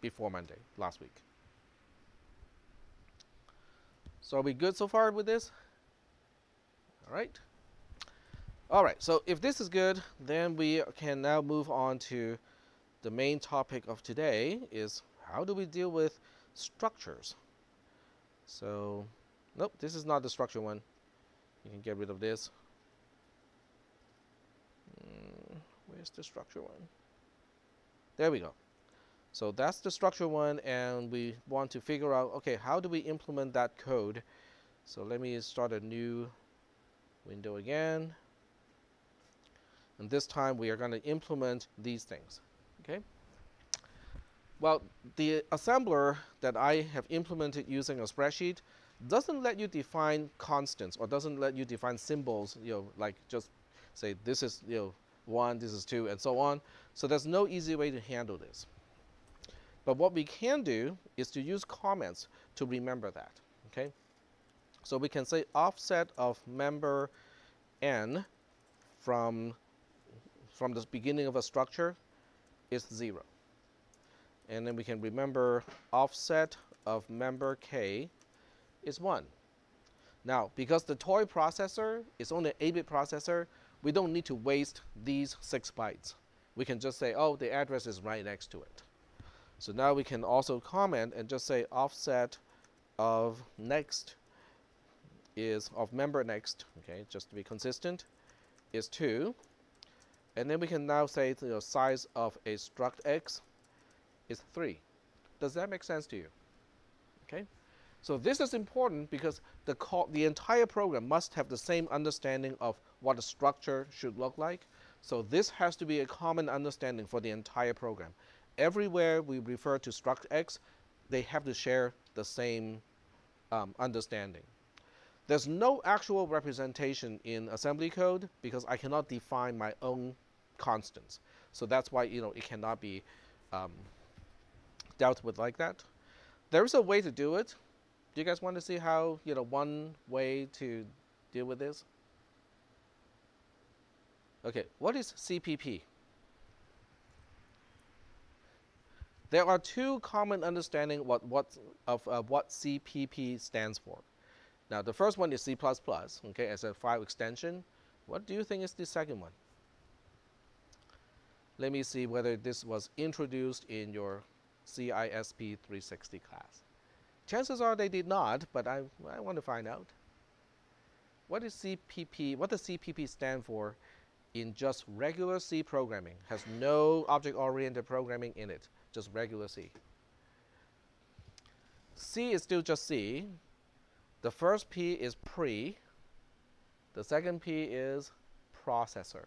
before Monday, last week. So are we good so far with this? All right. All right, so if this is good, then we can now move on to the main topic of today, is how do we deal with structures? So, nope, this is not the structure one. You can get rid of this. Where's the structure one? There we go. So that's the structure one, and we want to figure out, okay, how do we implement that code? So let me start a new window again. And this time we are going to implement these things. Okay. Well, the assembler that I have implemented using a spreadsheet doesn't let you define constants, or doesn't let you define symbols, like just say this is 1, this is 2, and so on. So there's no easy way to handle this. But what we can do is to use comments to remember that. Okay. So we can say offset of member n from the beginning of a structure is 0. And then we can remember offset of member k is 1. Now, because the toy processor is only an 8-bit processor, we don't need to waste these 6 bytes. We can just say, oh, the address is right next to it. So now we can also comment and just say offset of next is of member next, okay, just to be consistent, is 2. And then we can now say the size of a struct x is 3. Does that make sense to you? Okay. So this is important because the entire program must have the same understanding of what a structure should look like. So this has to be a common understanding for the entire program. Everywhere we refer to struct x, they have to share the same understanding. There's no actual representation in assembly code because I cannot define my own constants. So that's why it cannot be dealt with like that. There is a way to do it. Do you guys want to see how one way to deal with this? Okay, what is CPP? There are 2 common understanding of what CPP stands for. Now, the first one is C++, okay, as a file extension. What do you think is the second one? Let me see whether this was introduced in your CISP360 class? Chances are they did not, but I want to find out. What is CPP? What does CPP stand for in just regular C programming? Has no object-oriented programming in it, just regular C. C is still just C. The first P is pre. The second P is processor.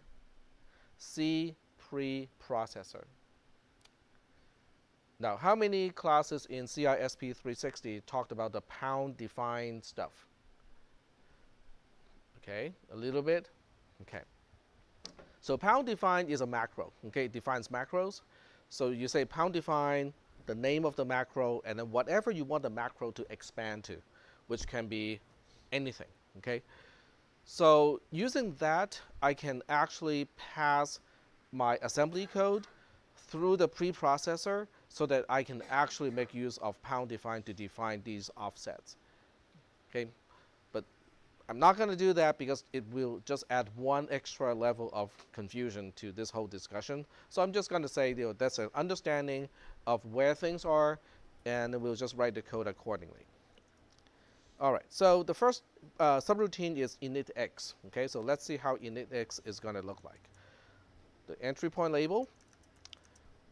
C preprocessor. Now, how many classes in CISP360 talked about the pound defined stuff? Okay, a little bit. Okay. So pound define is a macro. Okay, it defines macros. So you say pound define, the name of the macro, and then whatever you want the macro to expand to, which can be anything. Okay. So using that, I can actually pass my assembly code through the preprocessor so that I can actually make use of pound define to define these offsets. Okay, but I'm not going to do that because it will just add one extra level of confusion to this whole discussion. So I'm just going to say, that's an understanding of where things are, and we'll just write the code accordingly. All right, so the first subroutine is initx. Okay, so let's see how initx is going to look like. The entry point label.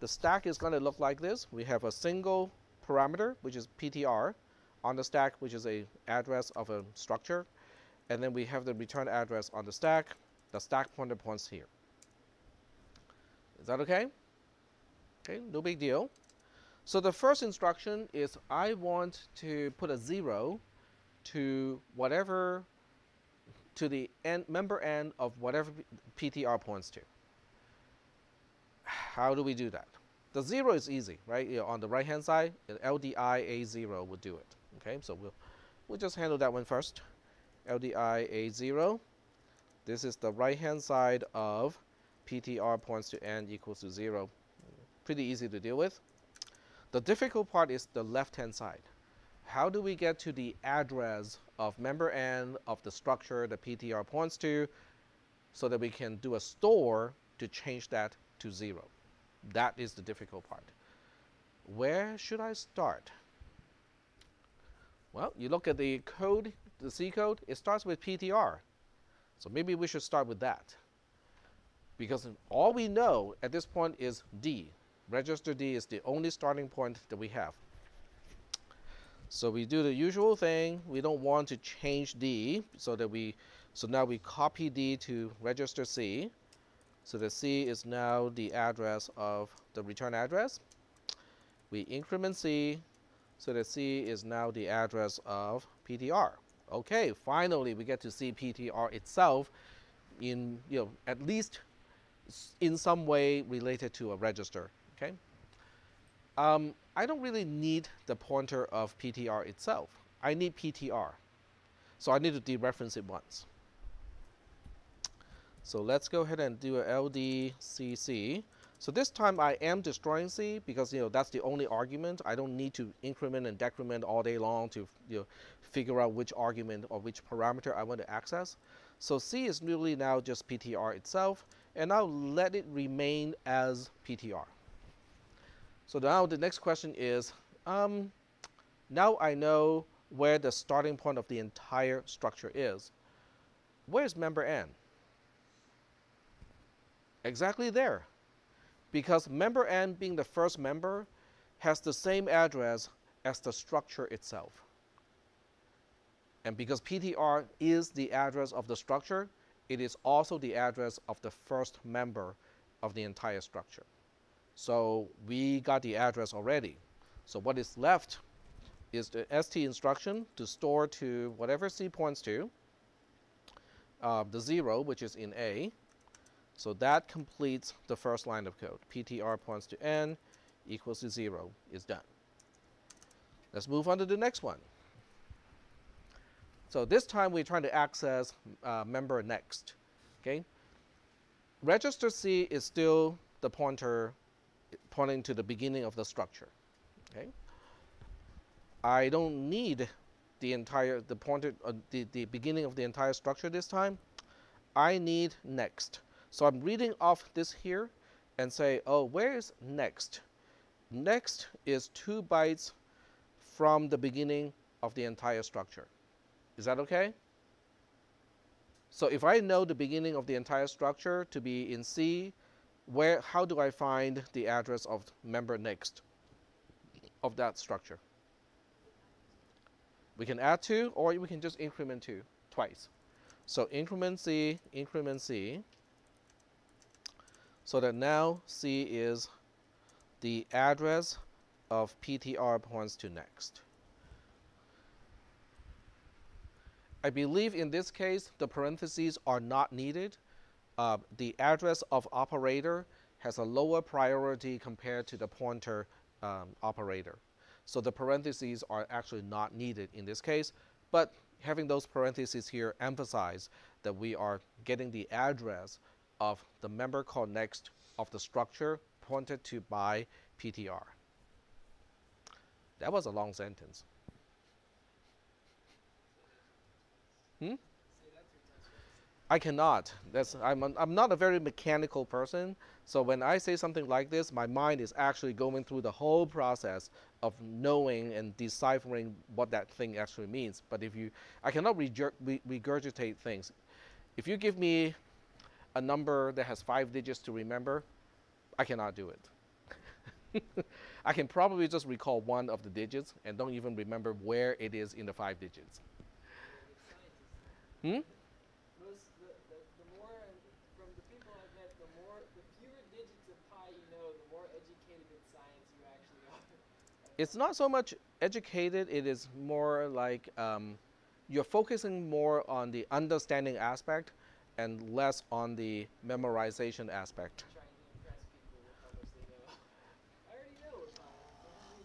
The stack is going to look like this. We have a single parameter, which is PTR, on the stack, which is a address of a structure. And then we have the return address on the stack. The stack pointer points here. Is that okay? Okay, no big deal. So the first instruction is I want to put a 0 to whatever, to the end, member end of whatever PTR points to. How do we do that? The 0 is easy, right? On the right hand side, LDI A0 would do it. Okay, so we'll just handle that one first. LDI A0. This is the right hand side of PTR points to n equals to 0. Pretty easy to deal with. The difficult part is the left hand side. How do we get to the address of member n of the structure the PTR points to so that we can do a store to change that to 0? That is the difficult part. Where should I start? Well, you look at the code, the C code, it starts with PTR. So maybe we should start with that. Because all we know at this point is D. Register D is the only starting point that we have. So we do the usual thing. We don't want to change D, so now we copy D to register C. So the C is now the address of the return address. We increment C, so the C is now the address of PTR. Okay, finally we get to see PTR itself in, at least in some way related to a register. Okay. I don't really need the pointer of PTR itself. I need PTR. So I need to dereference it once. So let's go ahead and do a LDCC. So this time I am destroying C because that's the only argument. I don't need to increment and decrement all day long to figure out which argument or which parameter I want to access. So C is really now just PTR itself, and I'll let it remain as PTR. So now the next question is, now I know where the starting point of the entire structure is. Where is member n? Exactly there. Because member n being the first member has the same address as the structure itself. And because PTR is the address of the structure, it is also the address of the first member of the entire structure. So we got the address already. So what is left is the st instruction to store to whatever C points to, the 0, which is in A. So that completes the first line of code. PTR points to n equals to 0 is done. Let's move on to the next one. So this time we're trying to access member next. Okay. Register C is still the pointer pointing to the beginning of the structure. Okay. I don't need the pointer, the beginning of the entire structure this time. I need next. So I'm reading off this here and say, oh, where is next? next is 2 bytes from the beginning of the entire structure. Is that okay? So if I know the beginning of the entire structure to be in C, how do I find the address of member next of that structure? We can add 2, or we can just increment 2 twice. So increment C, so that now C is the address of PTR points to next. I believe in this case, the parentheses are not needed. The address of operator has a lower priority compared to the pointer operator. So the parentheses are actually not needed in this case, but having those parentheses here emphasize that we are getting the address of the member called next of the structure pointed to by PTR. That was a long sentence. I cannot. I'm not a very mechanical person, so when I say something like this, my mind is actually going through the whole process of knowing and deciphering what that thing actually means. But I cannot regurgitate things. If you give me a number that has 5 digits to remember, I cannot do it. I can probably just recall one of the digits and don't even remember where it is in the 5 digits. The more, from the people I've met, the fewer digits of pi you know, the more educated in science you actually are. It's not so much educated, it is more like you're focusing more on the understanding aspect and less on the memorization aspect. Trying to impress people with how much they know. I already know what pi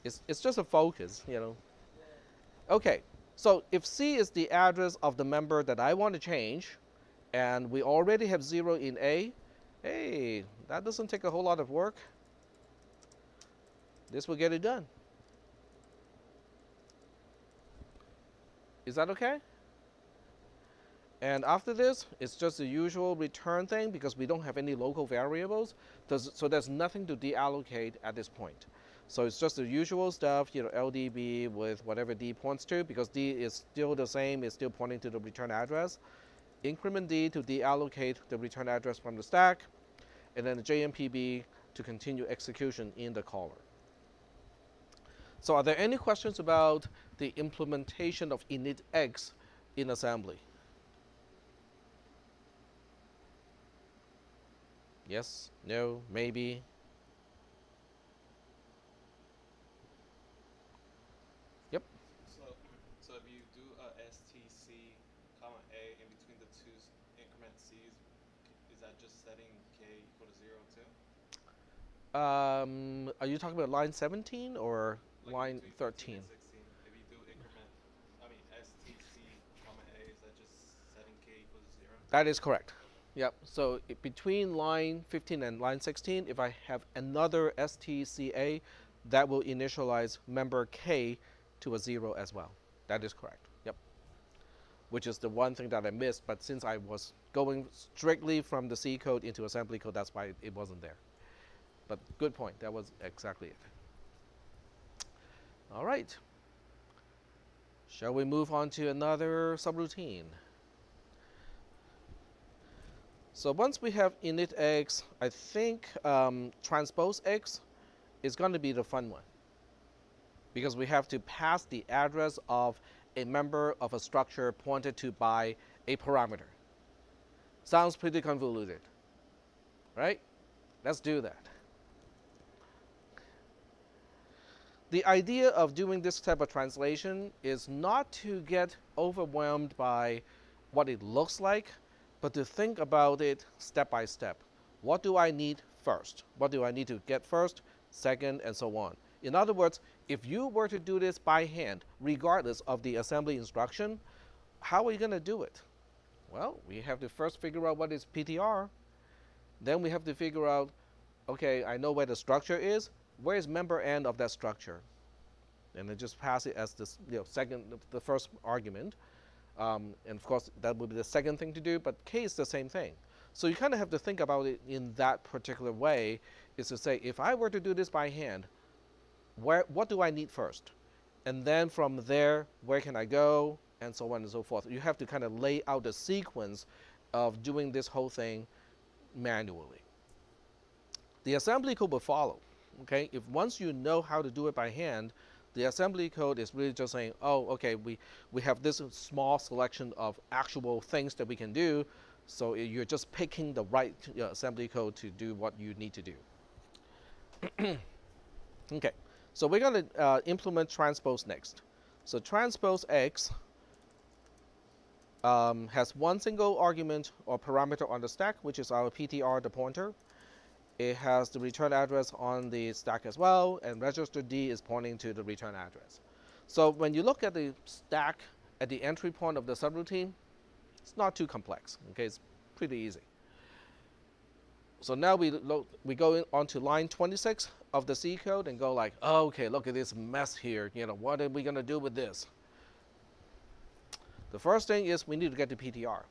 is. It's just a focus, you know. Yeah. Okay, so if C is the address of the member that I want to change, and we already have 0 in A, hey, that doesn't take a whole lot of work. This will get it done. Is that okay? And after this, it's just the usual return thing because we don't have any local variables. So there's nothing to deallocate at this point. So it's just the usual stuff, you know, LDB with whatever D points to, because D is still the same, it's still pointing to the return address. Increment D to deallocate the return address from the stack, and then the JMPB to continue execution in the caller. So are there any questions about the implementation of initx in assembly? Yes, no, maybe. Yep. So if you do a STC, comma A in between the two increment C's, is that just setting K equal to 0 too? Are you talking about line 17 or Like line 13? 16. If you do STC, comma A, is that just setting K equal to 0? That is correct. Yep. So between line 15 and line 16, if I have another STCA, that will initialize member K to a 0 as well. That is correct. Yep. Which is the one thing that I missed, but since I was going strictly from the C code into assembly code, that's why it wasn't there. But good point. That was exactly it. All right. Shall we move on to another subroutine? So once we have init x, I think transpose x is going to be the fun one, because we have to pass the address of a member of a structure pointed to by a parameter. Sounds pretty convoluted, right? Let's do that. The idea of doing this type of translation is not to get overwhelmed by what it looks like, but to think about it step by step. What do I need first? What do I need to get first, second, and so on? In other words, if you were to do this by hand, regardless of the assembly instruction, how are you going to do it? Well, we have to first figure out what is PTR. Then we have to figure out, okay, I know where the structure is. Where is member n of that structure? And then just pass it as this, the first argument. And of course, that would be the second thing to do, but K is the same thing. So you kind of have to think about it in that particular way, is to say, if I were to do this by hand, what do I need first? And then from there, where can I go? And so on and so forth. You have to kind of lay out the sequence of doing this whole thing manually. The assembly code will follow. Okay, if once you know how to do it by hand, the assembly code is really just saying, oh, okay, we have this small selection of actual things that we can do, so you're just picking the right assembly code to do what you need to do. Okay, so we're going to implement transpose next. So transpose X has one single argument or parameter on the stack, which is our PTR, the pointer. It has the return address on the stack as well, and register D is pointing to the return address. So when you look at the stack at the entry point of the subroutine, it's not too complex. Okay, it's pretty easy. So now we go onto line 26 of the C code and go like, oh, okay, look at this mess here. You know, what are we gonna do with this? The first thing is we need to get to PTR.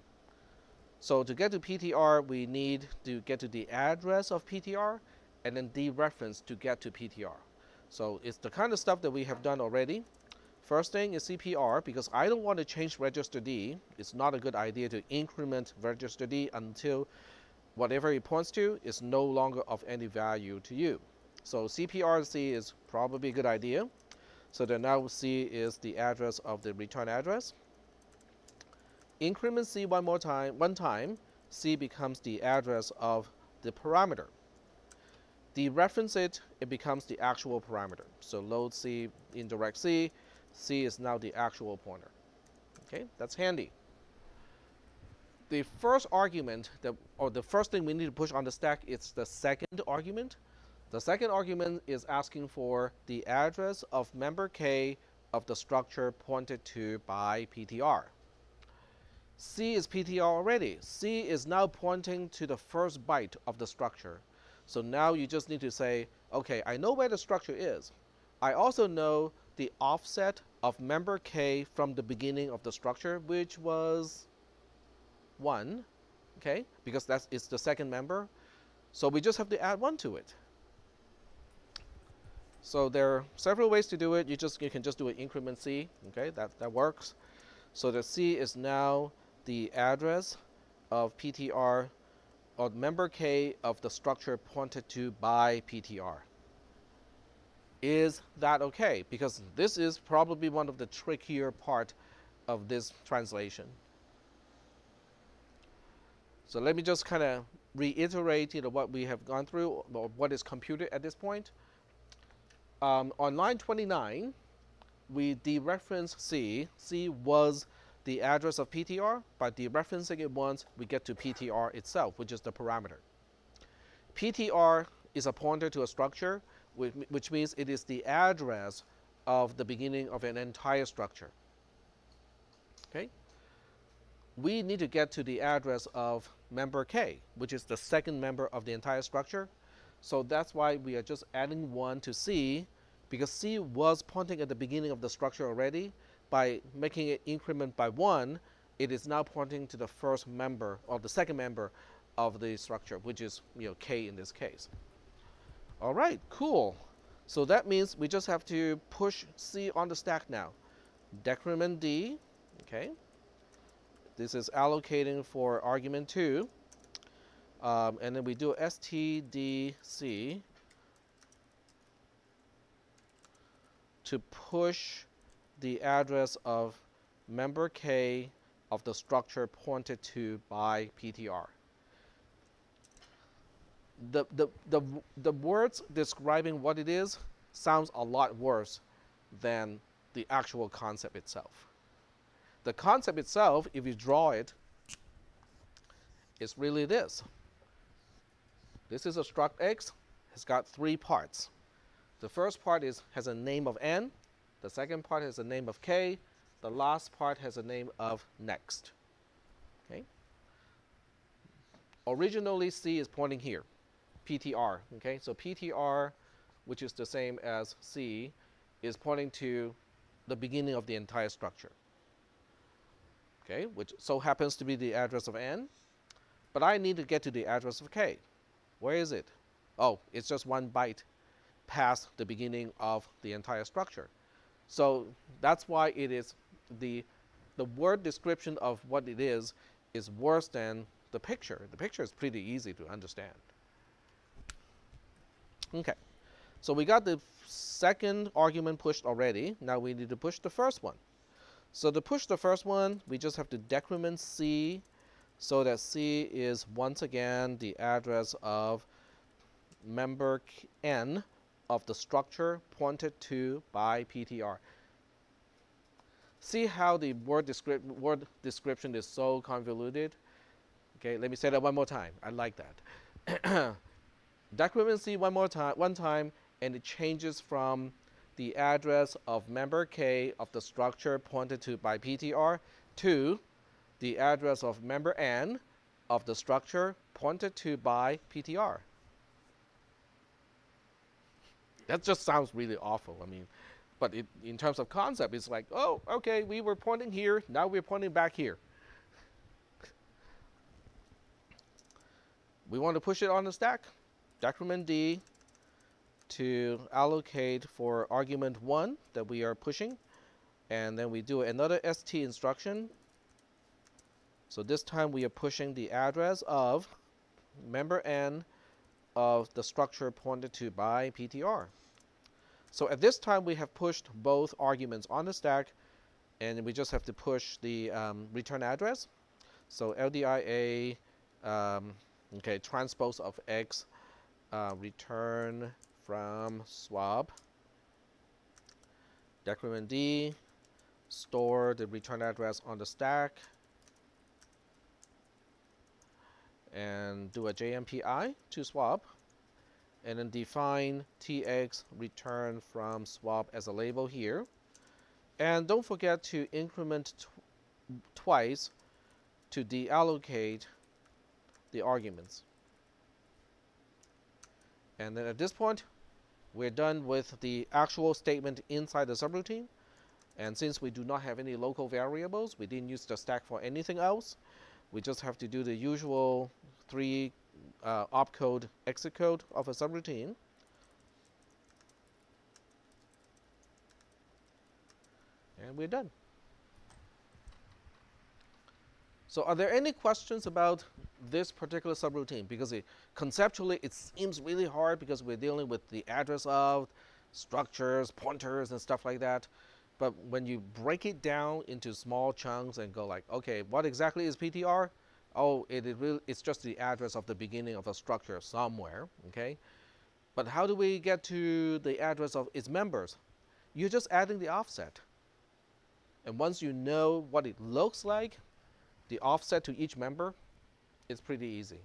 So to get to PTR, we need to get to the address of PTR and then dereference to get to PTR. So it's the kind of stuff that we have done already. First thing is CPR, because I don't want to change register D. It's not a good idea to increment register D until whatever it points to is no longer of any value to you. So CPR C is probably a good idea. So then now C is the address of the return address. Increment C one time, C becomes the address of the parameter. Dereference it, it becomes the actual parameter. So load C, indirect C, C is now the actual pointer. Okay, that's handy. The first argument, or the first thing we need to push on the stack is the second argument. The second argument is asking for the address of member K of the structure pointed to by PTR. C is PTR already. C is now pointing to the first byte of the structure. So now you just need to say, okay, I know where the structure is. I also know the offset of member K from the beginning of the structure, which was 1, okay, because it's the second member. So we just have to add 1 to it. So there are several ways to do it. You can just do an increment C, okay, that works. So the C is now the address of PTR or member K of the structure pointed to by PTR. Is that okay? Because this is probably one of the trickier part of this translation. So let me just kind of reiterate, what we have gone through, or what is computed at this point. On line 29, we dereference C. C was the address of PTR. By dereferencing it once, we get to PTR itself, which is the parameter. PTR is a pointer to a structure, which means it is the address of the beginning of an entire structure. Okay? We need to get to the address of member K, which is the second member of the entire structure. So that's why we are just adding 1 to C, because C was pointing at the beginning of the structure already. By making it increment by 1, it is now pointing to the first member, or the second member of the structure, which is K in this case. All right, cool. So that means we just have to push C on the stack now. Decrement D, okay. This is allocating for argument 2. And then we do stdc to push the address of member K of the structure pointed to by PTR. The words describing what it is sounds a lot worse than the actual concept itself. The concept itself, if you draw it, is really this. This is a struct X. It's got 3 parts. The first part has a name of N. The second part has a name of K. The last part has a name of next. Okay. Originally, C is pointing here, PTR. Okay, so PTR, which is the same as C, is pointing to the beginning of the entire structure. Okay, which so happens to be the address of N. But I need to get to the address of K. Where is it? Oh, it's just 1 byte past the beginning of the entire structure. So that's why it is the word description of what it is worse than the picture. The picture is pretty easy to understand. Okay, so we got the second argument pushed already. Now we need to push the first one. So to push the first one, we just have to decrement C, so that C is once again the address of member N of the structure pointed to by PTR. See how the word description is so convoluted? Okay, let me say that one more time. I like that. Decrement C one time, and it changes from the address of member K of the structure pointed to by PTR to the address of member N of the structure pointed to by PTR. That just sounds really awful. I mean, but in terms of concept, it's like, oh, okay, we were pointing here, now we're pointing back here. We want to push it on the stack. Decrement D to allocate for argument 1 that we are pushing. And then we do another ST instruction. So this time we are pushing the address of member N of the structure pointed to by PTR. So at this time we have pushed both arguments on the stack, and we just have to push the return address. So LDIA, okay, transpose of X, return from swap. Decrement D, store the return address on the stack, and do a JMPI to swap, and then define TX return from swap as a label here. And don't forget to increment twice to deallocate the arguments. And then at this point, we're done with the actual statement inside the subroutine. And since we do not have any local variables, we didn't use the stack for anything else. We just have to do the usual 3 opcode exit code of a subroutine. And we're done. So are there any questions about this particular subroutine? Because conceptually it seems really hard because we're dealing with the address of structures, pointers, and stuff like that. But when you break it down into small chunks and go like, okay, what exactly is PTR? Oh, it's just the address of the beginning of a structure somewhere, okay? But how do we get to the address of its members? You're just adding the offset. And once you know what it looks like, the offset to each member, it's pretty easy.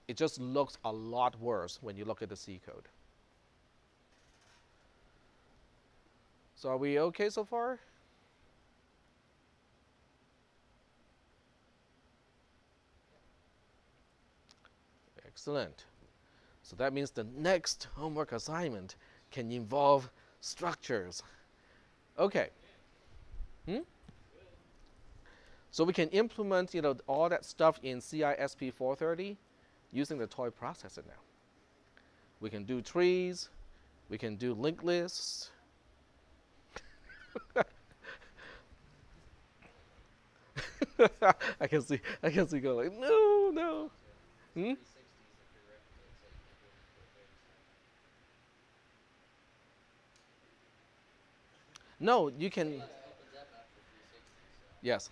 It just looks a lot worse when you look at the C code. So are we okay so far? Excellent. So that means the next homework assignment can involve structures. Okay. So we can implement, all that stuff in cisp310 using the toy processor now. We can do trees. We can do linked lists. I can see go like, no. No, you can. Yes.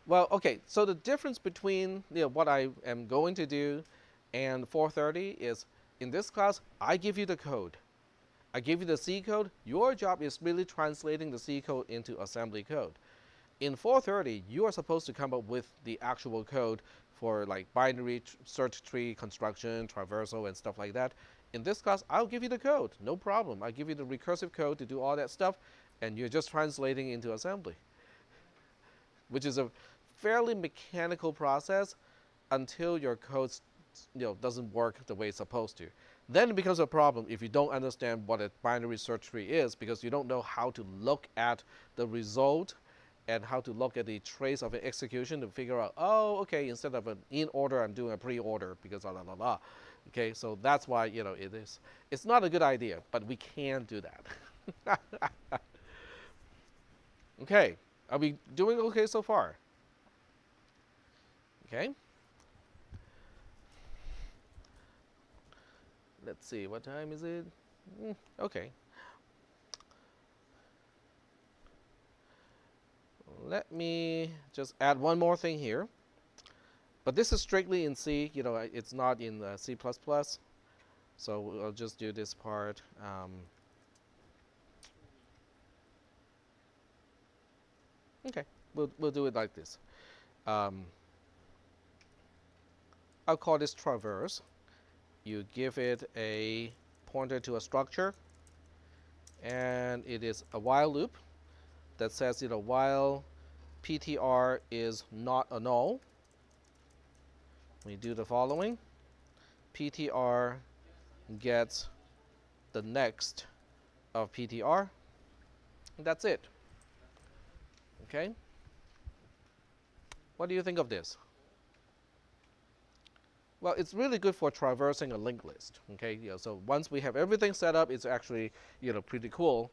Well, okay, so the difference between what I am going to do and 430 is, in this class, I give you the code. I give you the C code. Your job is really translating the C code into assembly code. In 430, you are supposed to come up with the actual code for like binary search tree construction, traversal, and stuff like that. In this class, I'll give you the code, no problem. I'll give you the recursive code to do all that stuff, and you're just translating into assembly, which is a fairly mechanical process until your code doesn't work the way it's supposed to. Then it becomes a problem if you don't understand what a binary search tree is, because you don't know how to look at the result and how to look at the trace of an execution to figure out, oh, okay, instead of an in order, I'm doing a pre-order because blah, blah, blah, blah. Okay, so that's why, it's not a good idea, but we can do that. Okay, are we doing okay so far? Okay. Let's see, what time is it? Okay. Let me just add one more thing here. But this is strictly in C, it's not in C++. So I'll just do this part. Okay, we'll do it like this. I'll call this traverse. You give it a pointer to a structure, and it is a while loop that says, while PTR is not a null, we do the following. PTR gets the next of PTR. And that's it. Okay? What do you think of this? Well, it's really good for traversing a linked list. Okay, so once we have everything set up, it's actually pretty cool.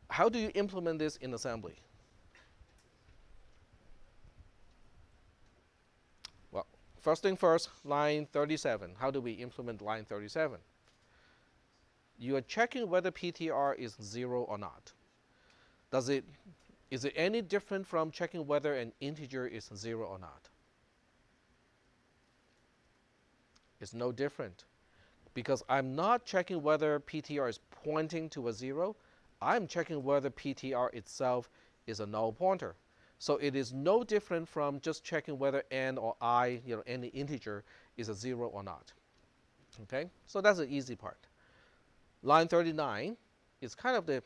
How do you implement this in assembly? Well, first thing first, line 37. How do we implement line 37? You are checking whether PTR is 0 or not. Is it any different from checking whether an integer is 0 or not? It's no different, because I'm not checking whether PTR is pointing to a 0. I'm checking whether PTR itself is a null pointer. So it is no different from just checking whether n or I, any integer, is a 0 or not. Okay, so that's the easy part. Line 39 is kind of the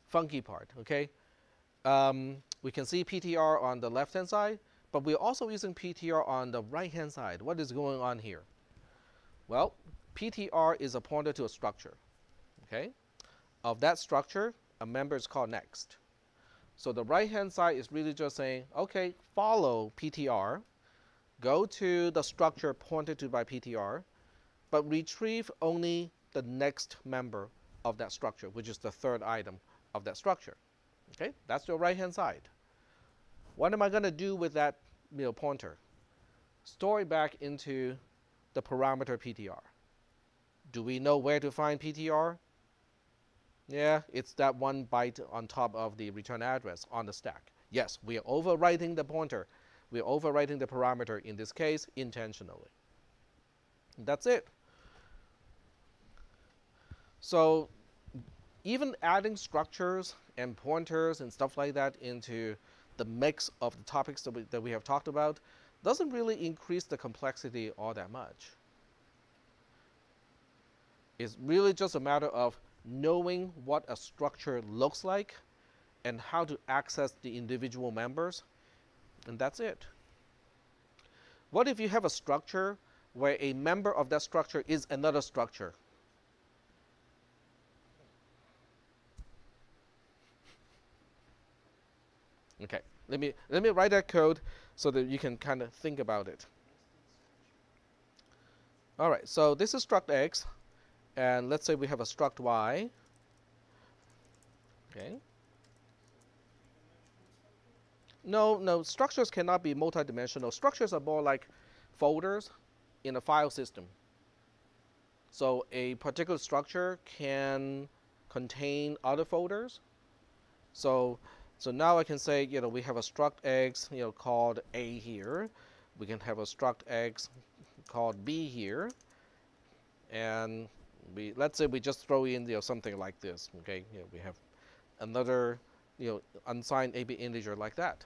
funky part. Okay, we can see PTR on the left-hand side, but we're also using PTR on the right-hand side. What is going on here? Well, PTR is a pointer to a structure. Okay, of that structure, a member is called next. So the right-hand side is really just saying, okay, follow PTR, go to the structure pointed to by PTR, but retrieve only the next member of that structure, which is the third item of that structure. Okay, that's the right-hand side. What am I going to do with that pointer? Store it back into the parameter PTR. Do we know where to find PTR? Yeah, it's that 1 byte on top of the return address on the stack. Yes, we are overwriting the pointer. We are overwriting the parameter, in this case, intentionally. That's it. So even adding structures and pointers and stuff like that into the mix of the topics that we have talked about doesn't really increase the complexity all that much. It's really just a matter of knowing what a structure looks like and how to access the individual members, and that's it. What if you have a structure where a member of that structure is another structure? Okay, let me write that code so that you can kind of think about it. All right, so this is struct X, and let's say we have a struct Y. Okay. No, structures cannot be multidimensional. Structures are more like folders in a file system. So a particular structure can contain other folders. So now I can say, we have a struct X, called A here. We can have a struct X called B here. And let's say we just throw in, something like this. Okay, we have another, unsigned AB integer like that.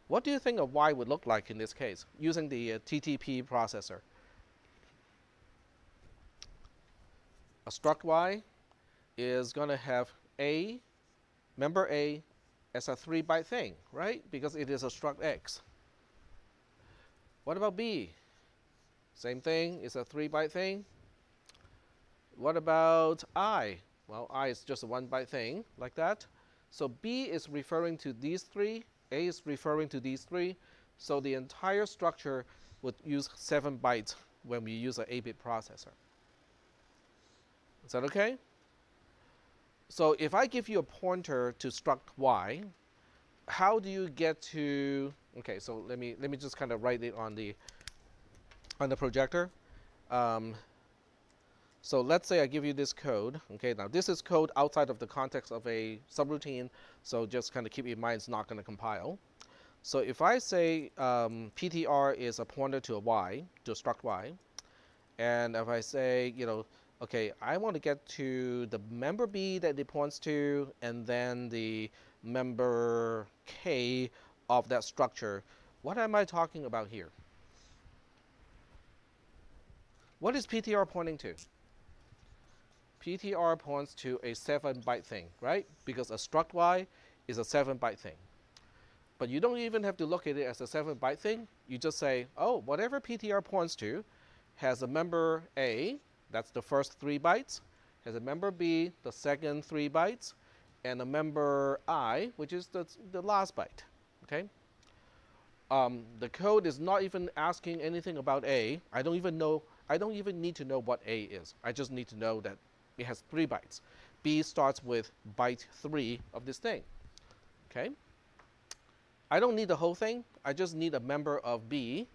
What do you think of Y would look like in this case, using the TTP processor? A struct Y is going to have A, member A, as a 3-byte thing, right? Because it is a struct X. What about B? Same thing, it's a 3-byte thing. What about I? Well, I is just a 1-byte thing, like that. So B is referring to these 3, A is referring to these three. So the entire structure would use 7 bytes when we use an 8-bit processor. Is that okay? So if I give you a pointer to struct Y, how do you get to, okay, so let me just kind of write it on the projector. So let's say I give you this code. Okay, now this is code outside of the context of a subroutine, so just kind of keep in mind it's not going to compile. So if I say PTR is a pointer to a Y, to a struct Y, and if I say, you know, okay, I want to get to the member B that it points to, and then the member K of that structure, what am I talking about here? What is PTR pointing to? PTR points to a 7-byte thing, right? Because a struct Y is a 7-byte thing. But you don't even have to look at it as a 7-byte thing. You just say, oh, whatever PTR points to has a member A, that's the first 3 bytes, has a member B, the second 3 bytes, and a member I, which is the last byte, okay? The code is not even asking anything about A. I don't even need to know what A is. I just need to know that it has 3 bytes. B starts with byte 3 of this thing, okay? I don't need the whole thing. I just need a member of B.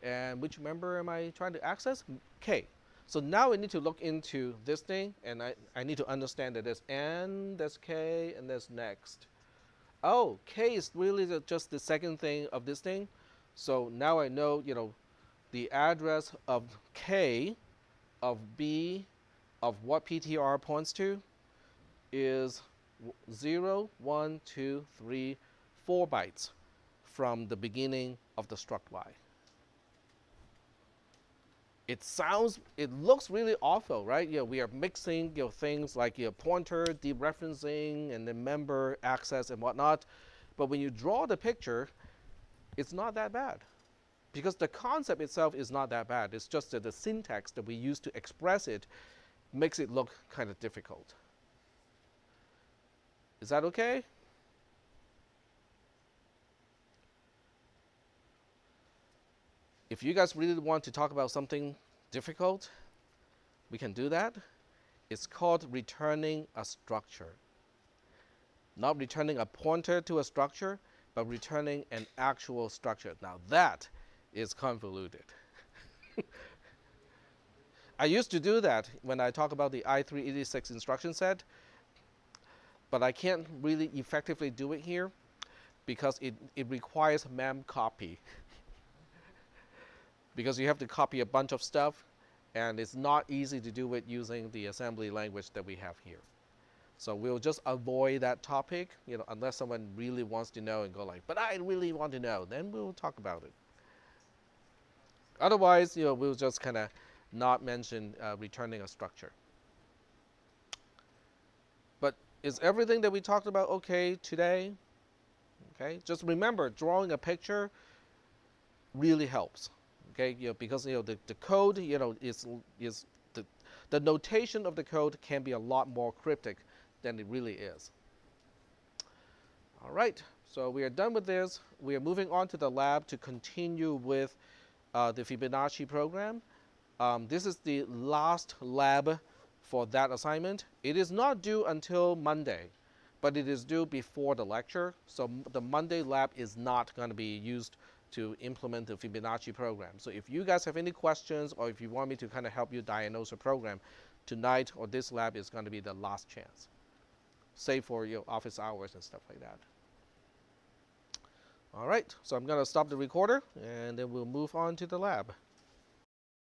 And which member am I trying to access? K. So now I need to look into this thing, and I need to understand that there's N, there's K, and there's next. Oh, K is really just the second thing of this thing. So now I know, you know, the address of K, of B, of what PTR points to is 0, 1, 2, 3, 4 bytes from the beginning of the struct Y. It looks really awful, right? You know, we are mixing, you know, things like, you know, pointer, dereferencing, and then member access and whatnot. But when you draw the picture, it's not that bad. Because the concept itself is not that bad. It's just that the syntax that we use to express it makes it look kind of difficult. Is that okay? If you guys really want to talk about something difficult, we can do that. It's called returning a structure. Not returning a pointer to a structure, but returning an actual structure. Now that is convoluted. I used to do that when I talk about the I386 instruction set, but I can't really effectively do it here because it requires mem copy. Because you have to copy a bunch of stuff, and it's not easy to do it using the assembly language that we have here. So we'll just avoid that topic, you know, unless someone really wants to know and go like, but I really want to know, then we'll talk about it. Otherwise, you know, we'll just kind of not mention returning a structure. But is everything that we talked about okay today? Okay, just remember, drawing a picture really helps. Okay, you know, because you know the code, you know, is the notation of the code can be a lot more cryptic than it really is. All right, so we are done with this. We are moving on to the lab to continue with the Fibonacci program. This is the last lab for that assignment. It is not due until Monday, but it is due before the lecture. So the Monday lab is not going to be used to implement the Fibonacci program. So if you guys have any questions, or if you want me to kind of help you diagnose a program, tonight or this lab is going to be the last chance, save for your office hours and stuff like that. All right, so I'm going to stop the recorder, and then we'll move on to the lab.